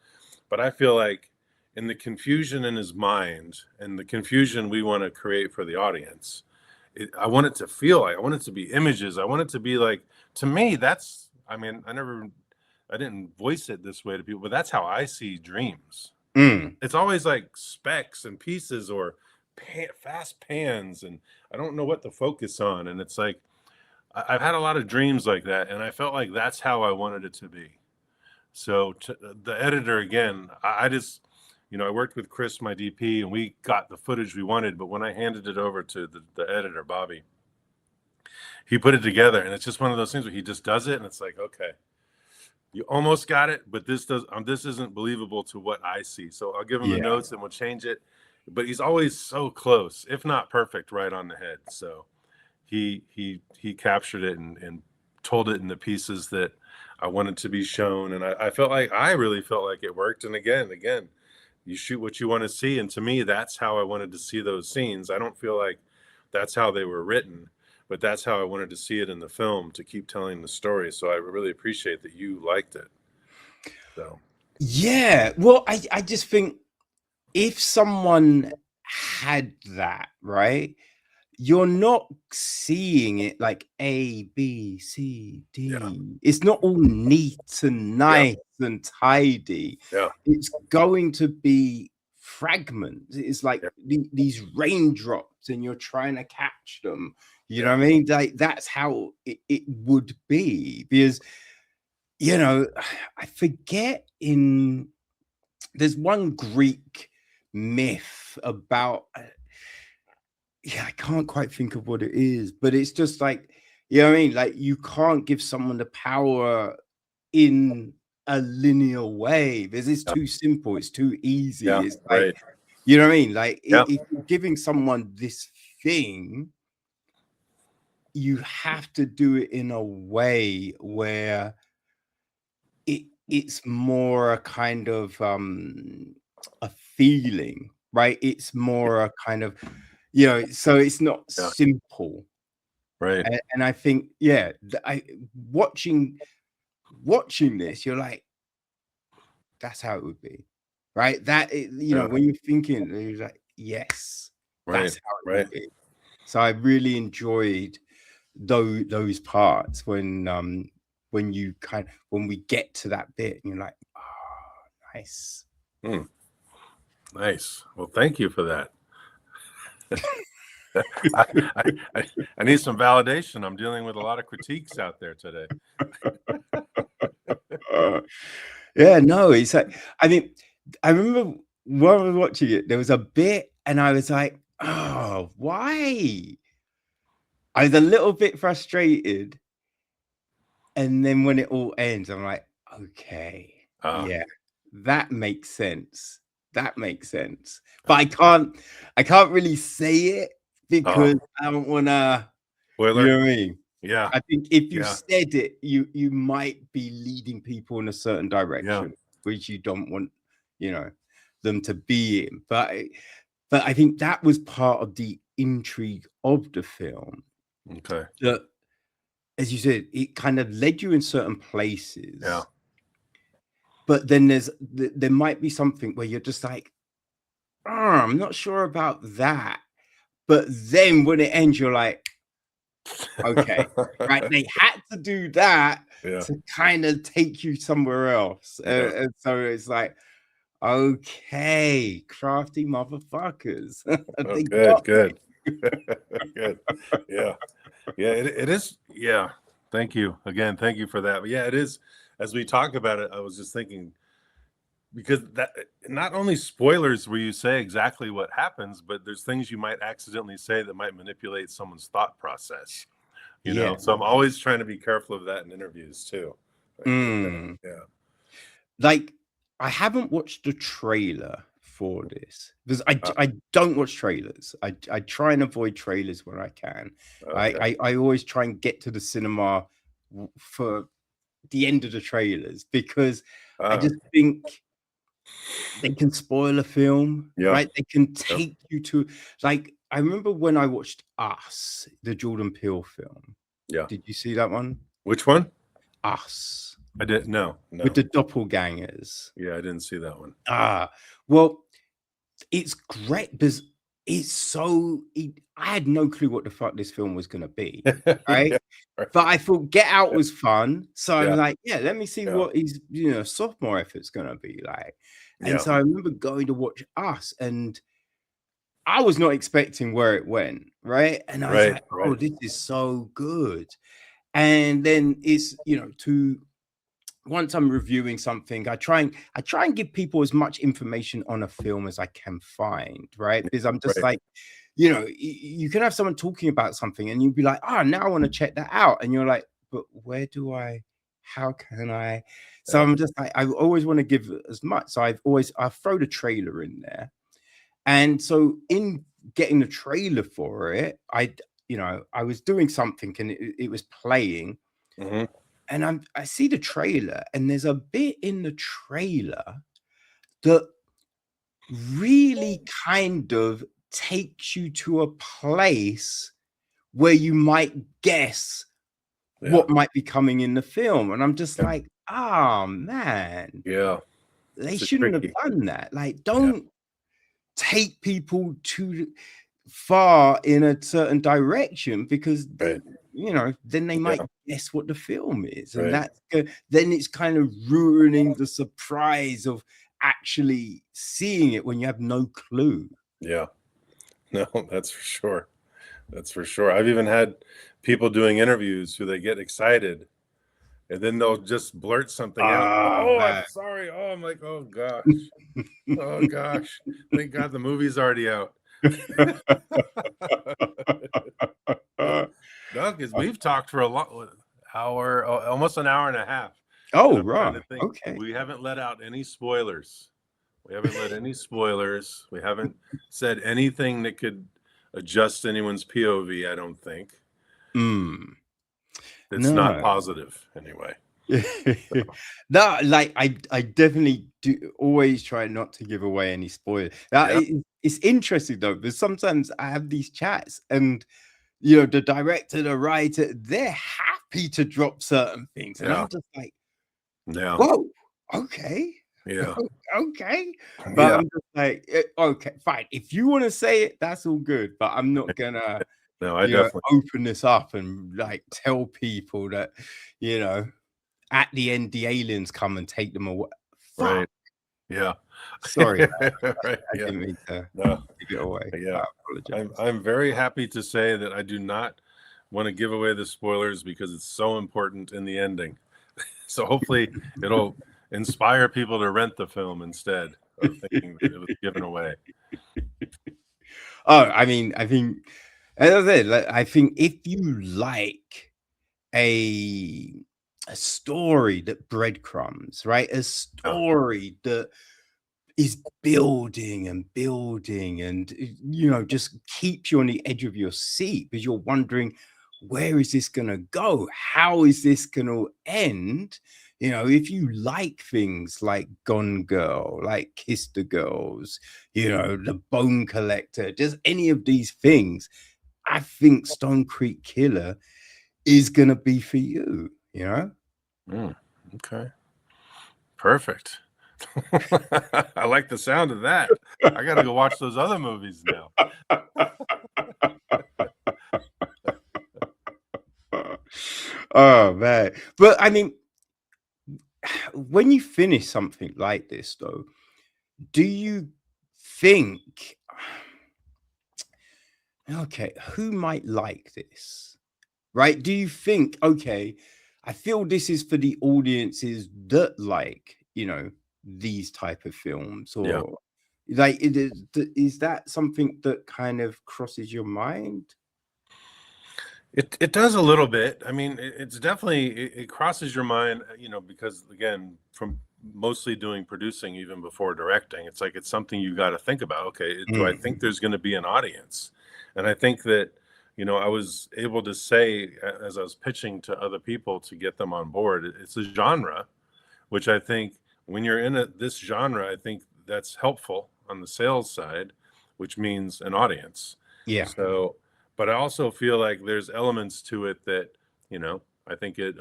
S2: But I feel like in the confusion in his mind and the confusion we want to create for the audience, I want it to feel like, I want it to be images. I want it to be like, to me, that's, I mean, I didn't voice it this way to people, but that's how I see dreams. It's always like specks and pieces or fast pans, and I don't know what to focus on. And it's like, I've had a lot of dreams like that, and I felt like that's how I wanted it to be. So the editor, again, I just, I worked with Chris, my DP, and we got the footage we wanted. But when I handed it over to the editor, Bobby, he put it together, and it's just one of those things where he just does it, and it's like, okay, you almost got it, but this isn't believable to what I see. So I'll give him the notes, and we'll change it. But he's always so close, if not perfect, right on the head. So he captured it and told it in the pieces that I wanted to be shown, and I really felt like it worked. And again, you shoot what you want to see, and to me, that's how I wanted to see those scenes. I don't feel like that's how they were written, but that's how I wanted to see it in the film, to keep telling the story. So I really appreciate that you liked it. So
S1: Yeah, well, I just think if someone had that, right, you're not seeing it like A, B, C,
S2: yeah,
S1: D. It's not all neat and
S2: yeah,
S1: nice and tidy.
S2: yeah,
S1: It's going to be fragments. It's like
S2: yeah,
S1: these raindrops, and you're trying to catch them. You know
S2: yeah,
S1: what I mean? Like that's how it would be. Because, I forget there's one Greek myth about yeah, I can't quite think of what it is, but it's just like, you know what I mean? Like you can't give someone the power in a linear way because it's
S2: yeah,
S1: too simple, it's too easy.
S2: yeah,
S1: It's like,
S2: right,
S1: you know what I mean? Like
S2: yeah,
S1: if you're giving someone this thing, you have to do it in a way where it's more a kind of a feeling, right? It's more a kind of, so it's not
S2: yeah,
S1: simple.
S2: right,
S1: And I think, yeah, watching this, you're like, that's how it would be, right?
S2: yeah,
S1: When you're thinking, you're like, yes,
S2: right,
S1: that's how it
S2: right.
S1: would be. So I really enjoyed those parts when when we get to that bit, and you're like, oh, nice.
S2: Hmm. Nice. Well, thank you for that. I, I need some validation. I'm dealing with a lot of critiques out there today.
S1: Yeah, no, it's like, I mean, I remember when I was watching it, there was a bit, and I was like, oh, why? I was a little bit frustrated, and then when it all ends, I'm like, okay, yeah, that makes sense. That makes sense. But I can't really say it
S2: Oh,
S1: because I don't wanna, you
S2: spoiler.
S1: know what I mean?
S2: Yeah,
S1: I think if you
S2: yeah,
S1: said it, you might be leading people in a certain
S2: yeah.
S1: direction, which you don't want, them to be in. But I think that was part of the intrigue of the film.
S2: Okay.
S1: That, as you said, it kind of led you in certain
S2: Yeah.
S1: places, but then there might be something where you're just like, oh, I'm not sure about that. But then when it ends, you're like, okay, right? They had to do that
S2: Yeah.
S1: to kind of take you somewhere else,
S2: Yeah.
S1: and so it's like, okay, crafty motherfuckers,
S2: Oh,
S1: they
S2: good,
S1: got
S2: good. Good. Yeah. Yeah, it is. Yeah. Thank you again. Thank you for that. But yeah, it is. As we talk about it, I was just thinking, because that not only spoilers where you say exactly what happens, but there's things you might accidentally say that might manipulate someone's thought process.
S1: yeah.
S2: So I'm always trying to be careful of that in interviews too. Like,
S1: Mm.
S2: yeah.
S1: Like, I haven't watched the trailer for this because I
S2: Uh,
S1: I don't watch trailers. I try and avoid trailers when I can.
S2: okay.
S1: I always try and get to the cinema for the end of the trailers because I
S2: Uh,
S1: just think they can spoil a film,
S2: yeah.
S1: right? They can
S2: Yeah.
S1: take you to, like, I remember when I watched Us, the Jordan Peele film.
S2: Yeah.
S1: Did you see that one?
S2: Which one?
S1: Us,
S2: I didn't. No.
S1: with
S2: No.
S1: the doppelgangers.
S2: Yeah, I didn't see that one.
S1: Well, it's great because I had no clue what the fuck this film was gonna be, right?
S2: Yeah. Right.
S1: But I thought Get Out
S2: Yeah.
S1: was fun, so I was
S2: Yeah.
S1: like, "Yeah, let me see
S2: Yeah.
S1: what his, sophomore effort's gonna be like." And
S2: Yeah.
S1: so I remember going to watch Us, and I was not expecting where it went, right? And I was
S2: Right.
S1: like, "Oh,
S2: Right.
S1: this is so good." And then it's, to once I'm reviewing something, I try and give people as much information on a film as I can find, right? Because I'm just
S2: Right.
S1: like, you can have someone talking about something and you'd be like, oh, now I want to check that out. And you're like, but how can I? So
S2: Yeah.
S1: I'm just like, I always want to give as much. So I've thrown a trailer in there. And so in getting the trailer for it, I was doing something and it was playing,
S2: Hmm.
S1: and I see the trailer, and there's a bit in the trailer that really kind of takes you to a place where you might guess
S2: Yeah.
S1: what might be coming in the film. And I'm just
S2: Yeah.
S1: like, oh man,
S2: Yeah.
S1: they
S2: It's
S1: shouldn't have
S2: tricky.
S1: done that. Like,
S2: Yeah.
S1: don't take people too far in a certain direction, because
S2: Right.
S1: then they
S2: Yeah.
S1: might guess what the film is, and
S2: Right.
S1: that's then it's kind of ruining the surprise of actually seeing it when you have no clue.
S2: Yeah. No, that's for sure. That's for sure. I've even had people doing interviews who they get excited and then they'll just blurt something out. Oh, I'm
S1: Man.
S2: sorry. Oh, I'm like, oh gosh. Oh gosh. Thank God the movie's already out. No, because we've talked for a long hour, almost an hour and a half. And
S1: Oh,
S2: I'm trying
S1: right.
S2: to think.
S1: Okay.
S2: We haven't let out any spoilers. We haven't let any spoilers. We haven't said anything that could adjust anyone's POV, I don't think.
S1: Mm.
S2: It's not
S1: No.
S2: positive anyway.
S1: No, like I definitely do always try not to give away any spoilers.
S2: Yeah.
S1: It's interesting though, because sometimes I have these chats and the director, the writer, they're happy to drop certain things. And
S2: Yeah.
S1: I'm just like,
S2: Yeah.
S1: whoa, okay.
S2: Yeah.
S1: Okay. But
S2: Yeah.
S1: I'm just like, okay, fine. If you want to say it, that's all good. But I'm not gonna
S2: No, I definitely.
S1: open this up and like tell people that, at the end the aliens come and take them away. Fuck.
S2: Right. Yeah.
S1: Sorry.
S2: Right.
S1: I
S2: Yeah.
S1: didn't mean to
S2: No.
S1: give it away.
S2: Yeah.
S1: I apologize.
S2: I'm very happy to say that I do not want to give away the spoilers because it's so important in the ending. So hopefully it'll inspire people to rent the film instead of thinking that it was given away.
S1: Oh, I mean, I think, as I said, like, I think if you like a story that breadcrumbs, right? A story that is building and building and just keeps you on the edge of your seat because you're wondering, where is this gonna go? How is this gonna end? If you like things like Gone Girl, like Kiss the Girls, The Bone Collector, just any of these things, I think Stone Creek Killer is gonna be for you.
S2: Okay. Perfect. I like the sound of that. I got to go watch those other movies now.
S1: Oh man. But I mean, when you finish something like this though, do you think, okay, who might like this? Right? Do you think, okay, I feel this is for the audiences that like, these type of films, or
S2: Yeah.
S1: like, is that something that kind of crosses your mind?
S2: It does a little bit. I mean, it's definitely it crosses your mind, because again, from mostly doing producing even before directing, it's like it's something you got to think about. Okay, do I think there's going to be an audience? And I think that, I was able to say as I was pitching to other people to get them on board, it's a genre, which I think when you're in this genre, I think that's helpful on the sales side, which means an audience.
S1: Yeah.
S2: So, but I also feel like there's elements to it that, I think it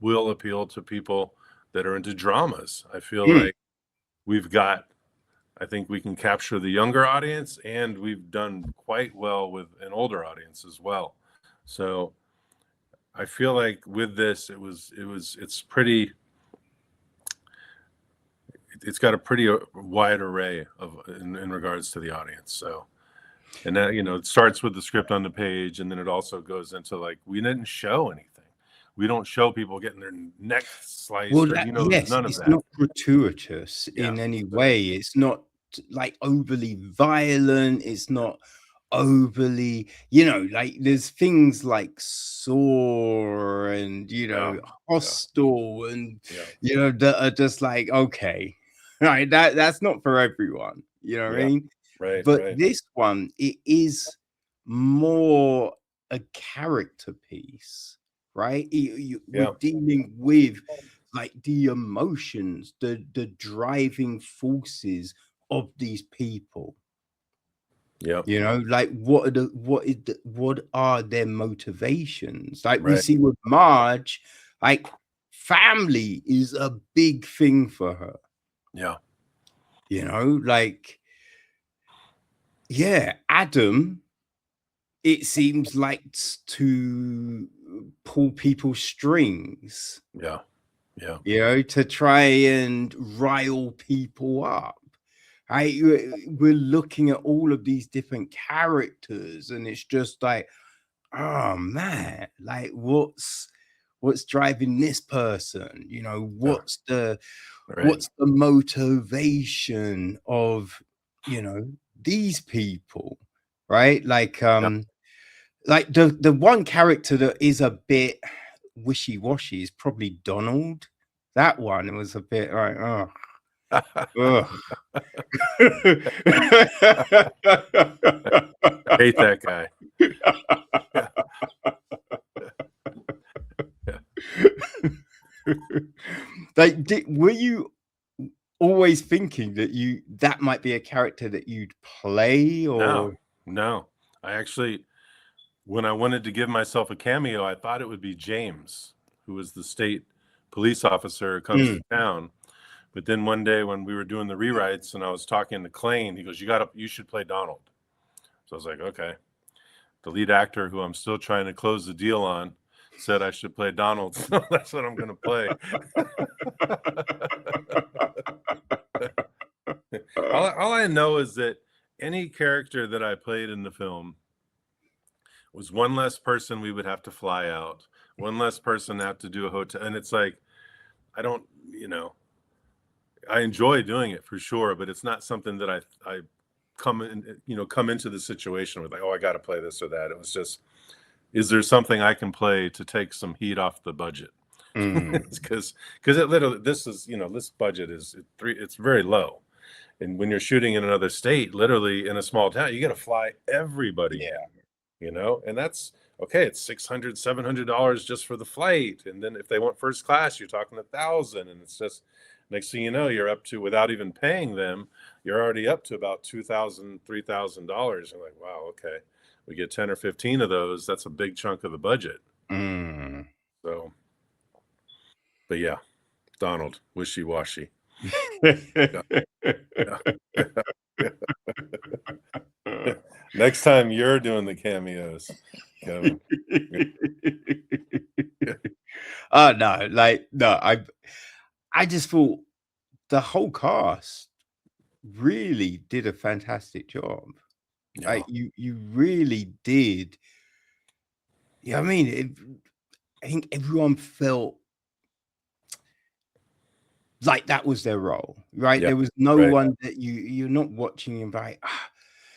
S2: will appeal to people that are into dramas. I feel like I think we can capture the younger audience, and we've done quite well with an older audience as well. So I feel like with this, it's got a pretty wide array in regards to the audience. So, and that, it starts with the script on the page, and then it also goes into like, we didn't show anything. We don't show people getting their neck sliced,
S1: Well,
S2: there's none of
S1: it's
S2: that.
S1: not gratuitous in any way. It's not like overly violent. It's not overly, like there's things like Saw and Hostel and that are just like, okay, right, that's not for everyone. You know what I mean?
S2: Right.
S1: But this one, it is more a character piece, right? We're dealing with like the emotions, the driving forces of these people.
S2: Yep.
S1: You know, like what are their motivations? Like we
S2: Right.
S1: see with Marge, like family is a big thing for her.
S2: Yeah.
S1: You know, like yeah, Adam, it seems like to pull people's strings,
S2: Yeah. Yeah.
S1: you know, to try and rile people up. We're looking at all of these different characters, and it's just like, oh man, like what's driving this person? You know,
S2: Yeah. Right.
S1: what's the motivation of, you know, these people, right?
S2: Yeah.
S1: Like the one character that is a bit wishy-washy is probably Donald. That one was a bit like, oh, ugh.
S2: Hate that guy. Yeah. Yeah.
S1: Like, were you always thinking that that might be a character that you'd play, or
S2: No. I actually, when I wanted to give myself a cameo, I thought it would be James, who was the state police officer who comes to town. But then one day when we were doing the rewrites and I was talking to Clayne, he goes, you should play Donald. So I was like, okay. The lead actor, who I'm still trying to close the deal on, said I should play Donald. So that's what I'm going to play. all I know is that any character that I played in the film was one less person we would have to fly out, one less person have to do a hotel. And it's like, I don't, I enjoy doing it for sure, but it's not something that I come into the situation with like, oh, I got to play this or that. It was just, is there something I can play to take some heat off the budget? Because it literally, this is, this budget is it's very low. And when you're shooting in another state, literally in a small town, you got to fly everybody, and that's okay. It's $600, $700 just for the flight. And then if they want first class, you're talking $1,000. And it's just, next thing you know, you're up to, without even paying them, you're already up to about $2,000, $3,000. You're like, wow, okay. We get 10 or 15 of those. That's a big chunk of the budget. So, but yeah, Donald, wishy-washy. Next time you're doing the cameos, Kevin.
S1: Oh no, like no, I just thought the whole cast really did a fantastic job. Like you really did. Yeah, I mean, I think everyone felt like that was their role, right?
S2: Yeah,
S1: There was no
S2: right.
S1: one that you're not watching and like,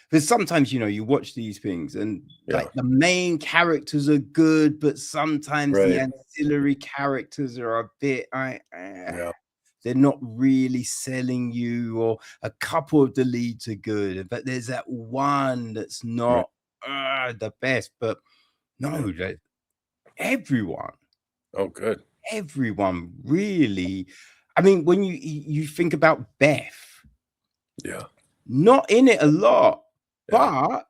S1: because sometimes you watch these things and like the main characters are good, but sometimes the ancillary characters are a bit they're not really selling you, or a couple of the leads are good, but there's that one that's not the best. But no, that everyone.
S2: Oh, good.
S1: Everyone really. I mean, when you think about Beth, not in it a lot, but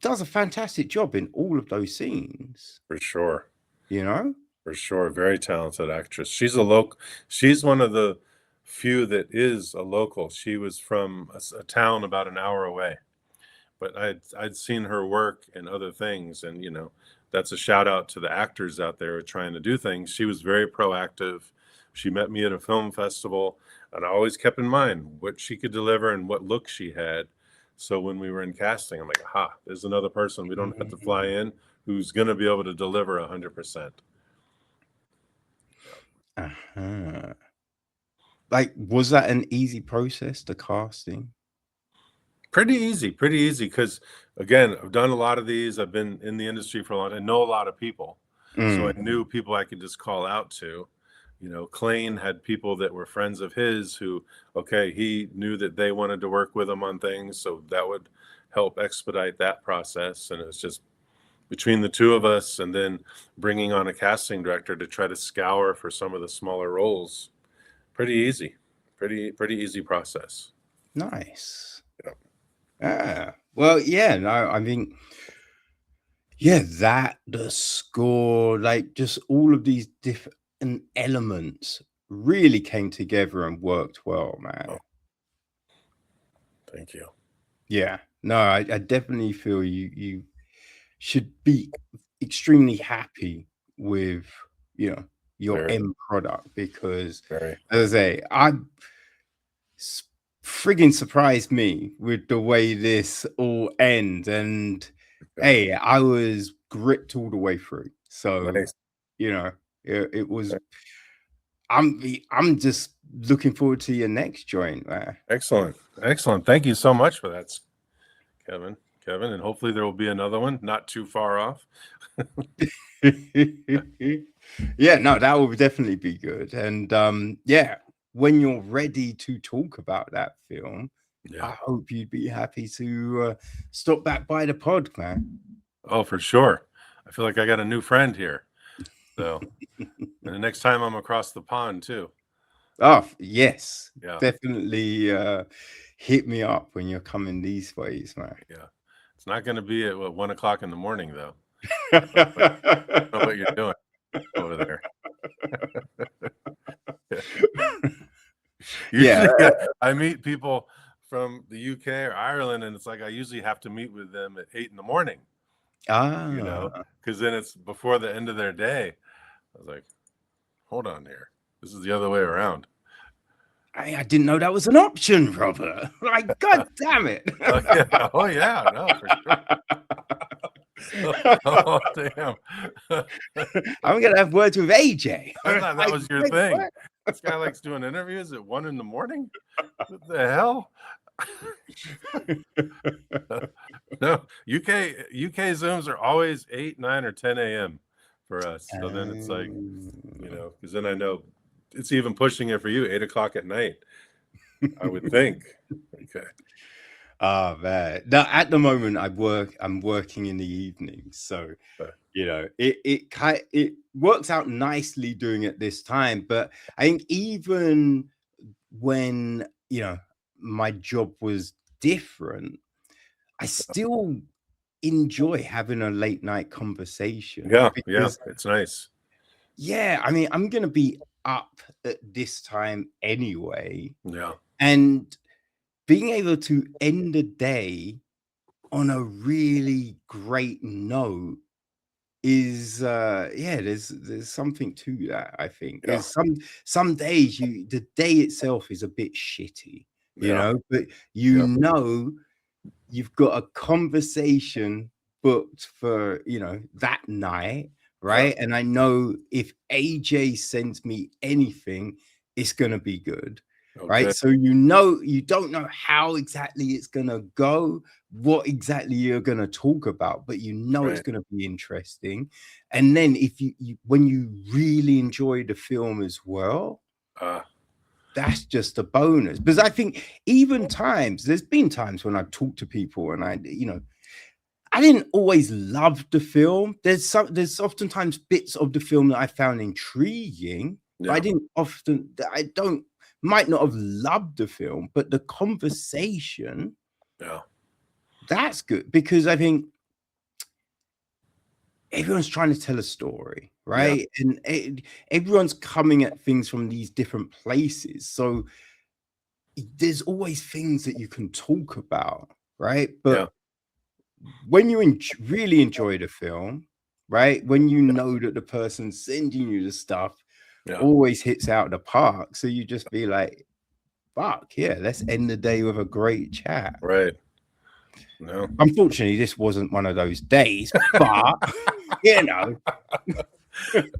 S1: does a fantastic job in all of those scenes.
S2: For sure.
S1: For
S2: sure. Very talented actress. She's one of the few that is a local. She was from a town about an hour away, but I'd seen her work in other things. And, that's a shout out to the actors out there trying to do things. She was very proactive. She met me at a film festival, and I always kept in mind what she could deliver and what look she had. So when we were in casting, I'm like, aha, there's another person we don't have to fly in who's going to be able to deliver 100%.
S1: Like, was that an easy process, the casting?
S2: Pretty easy, because again, I've done a lot of these. I've been in the industry for a long time. I know a lot of people. So I knew people I could just call out to. Clayne had people that were friends of his who, he knew that they wanted to work with him on things. So that would help expedite that process. And it was just between the two of us, and then bringing on a casting director to try to scour for some of the smaller roles. Pretty easy. Pretty easy process.
S1: Nice. Yeah. Well, yeah, no, I mean, yeah, that the score, like just all of these different elements really came together and worked well, man.
S2: Oh, thank you.
S1: Yeah, no, I definitely feel you should be extremely happy with, you know, your
S2: Very,
S1: end product because,
S2: very.
S1: as I say, s- friggin' surprised me with the way this all ends, and
S2: Okay.
S1: hey, I was gripped all the way through. So,
S2: Nice.
S1: you know, it was. I'm just looking forward to your next joint, man.
S2: Excellent. Excellent. Thank you so much for that, Kevin. Kevin, and hopefully there will be another one not too far off.
S1: Yeah, no, that will definitely be good. And yeah, when you're ready to talk about that film,
S2: Yeah.
S1: I hope you'd be happy to stop back by the pod, man.
S2: Oh, for sure. I feel like I got a new friend here. So, and the next time I'm across the pond too.
S1: Oh, yes,
S2: Yeah.
S1: definitely hit me up when you're coming these ways, man.
S2: Yeah. It's not going to be at 1 o'clock in the morning though. I don't know what you're doing over there.
S1: Yeah.
S2: Usually I meet people from the UK or Ireland, and it's like I usually have to meet with them at 8 in the morning,
S1: Ah,
S2: because then it's before the end of their day. I was like, hold on here. This is the other way around.
S1: I didn't know that was an option, Robert. Like, God damn it.
S2: Oh, yeah. Oh, yeah. No, for sure. Oh, damn.
S1: I'm gonna have words with AJ.
S2: I thought that
S1: Like,
S2: was your
S1: wait,
S2: thing.
S1: what?
S2: This guy likes doing interviews at 1 in the morning? What the hell? No, UK Zooms are always 8, 9, or 10 a.m. for us. So then it's like, because then I know it's even pushing it for you, 8 o'clock at night, I would think. Okay.
S1: Oh man. No, at the moment I'm working in the evenings. So it works out nicely doing it this time. But I think even when my job was different, I still enjoy having a late night conversation
S2: Yeah,
S1: because
S2: it's nice.
S1: yeah, I mean, I'm gonna be up at this time anyway,
S2: Yeah,
S1: and being able to end the day on a really great note is yeah, there's something to that, I think.
S2: yeah,
S1: Because some days the day itself is a bit shitty,
S2: yeah,
S1: but
S2: yeah,
S1: you've got a conversation booked for that night,
S2: yeah.
S1: right? And I know if AJ sends me anything, it's gonna be good, right?
S2: Okay,
S1: So you don't know how exactly it's gonna go, what exactly you're gonna talk about, but it's
S2: right.
S1: gonna be interesting. And then if when you really enjoy the film as well,
S2: Uh,
S1: that's just a bonus. Because I think there's been times when I've talked to people and I didn't always love the film. There's oftentimes bits of the film that I found intriguing, but
S2: yeah,
S1: I don't might not have loved the film, but the conversation,
S2: yeah,
S1: that's good because I think everyone's trying to tell a story,
S2: yeah,
S1: right? And everyone's coming at things from these different places. So there's always things that you can talk about, right?
S2: yeah,
S1: But when you really enjoy the film, right? When you know that the person sending you the stuff
S2: yeah.
S1: always hits out the park, so you just be like, "Fuck yeah, let's end the day with a great chat."
S2: Right. No.
S1: Unfortunately, this wasn't one of those days, but you know,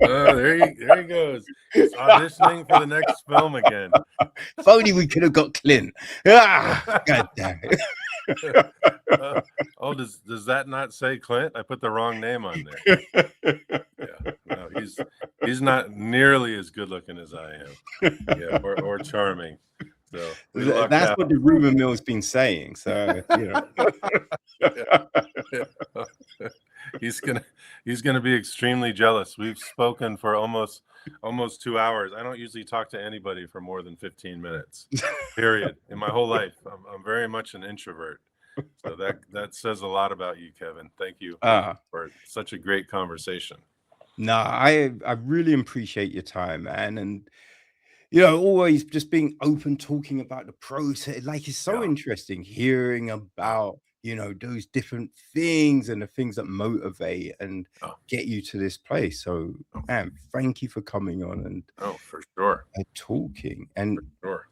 S2: Oh, there he goes. He's auditioning for the next film again.
S1: if only we could have got Clint. Ah, god damn it.
S2: Oh, does that not say Clint? I put the wrong name on there. Yeah, no, he's not nearly as good looking as I am. Yeah, or charming. So we lucked
S1: That's
S2: out.
S1: what the rumor mill's been saying. So
S2: Yeah. He's gonna be extremely jealous. We've spoken for almost 2 hours. I don't usually talk to anybody for more than 15 minutes. Period. In my whole life, I'm very much an introvert. So that says a lot about you, Kevin. Thank you
S1: Ah,
S2: for such a great conversation.
S1: no, I really appreciate your time, man, and you know, always just being open, talking about the process. Like it's so
S2: Yeah.
S1: interesting hearing
S2: Oh,
S1: about, you know, those different things and the things that motivate and
S2: oh,
S1: get you to this place. So,
S2: oh,
S1: man, thank you for coming on
S2: oh, for sure.
S1: and talking. And
S2: Sure.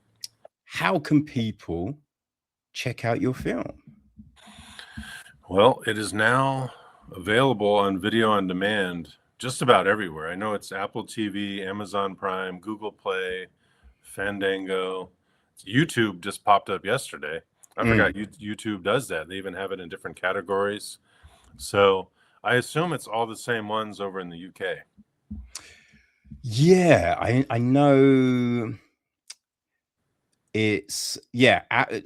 S1: how can people check out your film?
S2: Well, it is now available on video on demand just about everywhere. I know it's Apple TV, Amazon Prime, Google Play, Fandango. YouTube just popped up yesterday. I forgot YouTube does that. They even have it in different categories. So I assume it's all the same ones over in the UK.
S1: Yeah, I know it's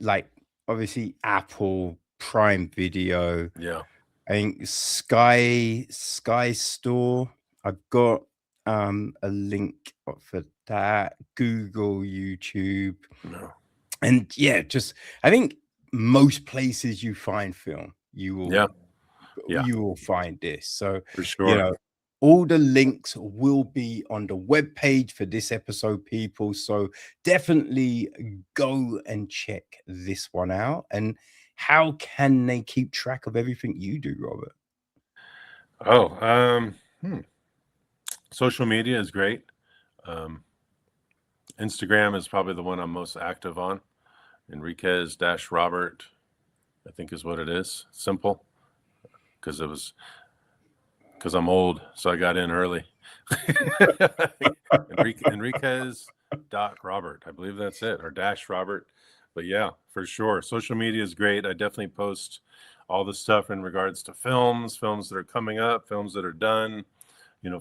S1: like obviously Apple Prime Video.
S2: Yeah.
S1: I think Sky Store. I've got a link for that. Google, YouTube,
S2: No.
S1: and yeah, just I think most places you find film,
S2: Yeah. Yeah.
S1: you will find this. So,
S2: For
S1: you
S2: sure.
S1: know, all the links will be on the webpage for this episode, people. So definitely go and check this one out. And how can they keep track of everything you do, Robert?
S2: Oh, social media is great. Um, Instagram is probably the one I'm most active on. Enriquez dash Robert, I think is what it is. Simple, because I'm old, so I got in early. Enriquez dot Robert, I believe that's it, or dash Robert. But yeah, for sure, social media is great. I definitely post all the stuff in regards to films that are coming up, films that are done,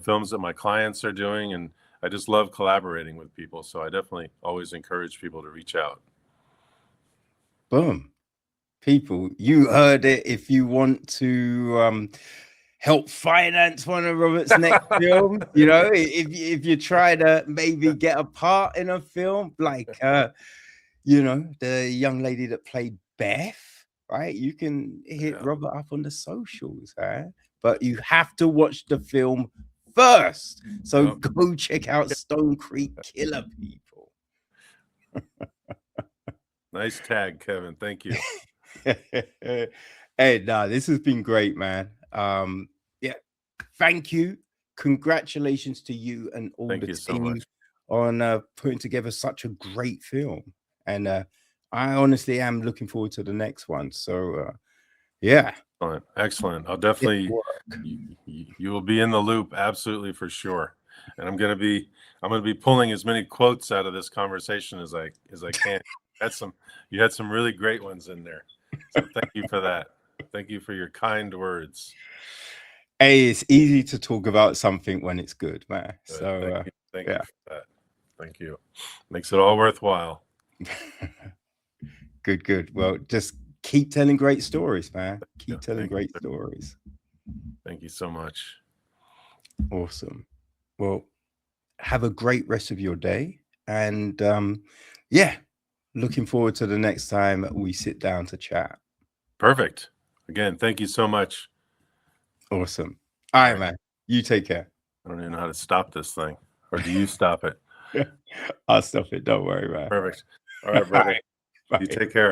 S2: films that my clients are doing, and I just love collaborating with people. So I definitely always encourage people to reach out.
S1: Boom. People, you heard it. If you want to help finance one of Robert's next films, you know, if you try to maybe get a part in a film, like you know, the young lady that played Beth, right? You can hit
S2: Yeah.
S1: Robert up on the socials, huh? But you have to watch the film first. So
S2: Yep.
S1: go check out Stone Creek Killer, people.
S2: Nice tag, Kevin. Thank you.
S1: Hey, nah, this has been great, man. Yeah, thank you. Congratulations to you and all
S2: Thank
S1: the
S2: you so
S1: team
S2: much.
S1: on putting together such a great film. And I honestly am looking forward to the next one. So yeah,
S2: Excellent. I'll
S1: it
S2: definitely,
S1: work.
S2: you will be in the loop, absolutely, for sure. And I'm gonna be pulling as many quotes out of this conversation as I can. You had some really great ones in there. So thank you for that. Thank you for your kind words.
S1: Hey, it's easy to talk about something when it's good, man. So
S2: Thank
S1: yeah.
S2: you for that. Thank you. Makes it all worthwhile.
S1: Good. Well, just keep telling great stories, man.
S2: Yeah,
S1: Keep telling great stories.
S2: thank you so much.
S1: Awesome. Well, have a great rest of your day. And yeah, looking forward to the next time we sit down to chat.
S2: Perfect. Again, thank you so much.
S1: Awesome. All right, man. You take care.
S2: I don't even know how to stop this thing. Or do you stop it?
S1: I'll stop it. Don't worry, man.
S2: Perfect. All right, brother.
S1: Bye.
S2: You take care.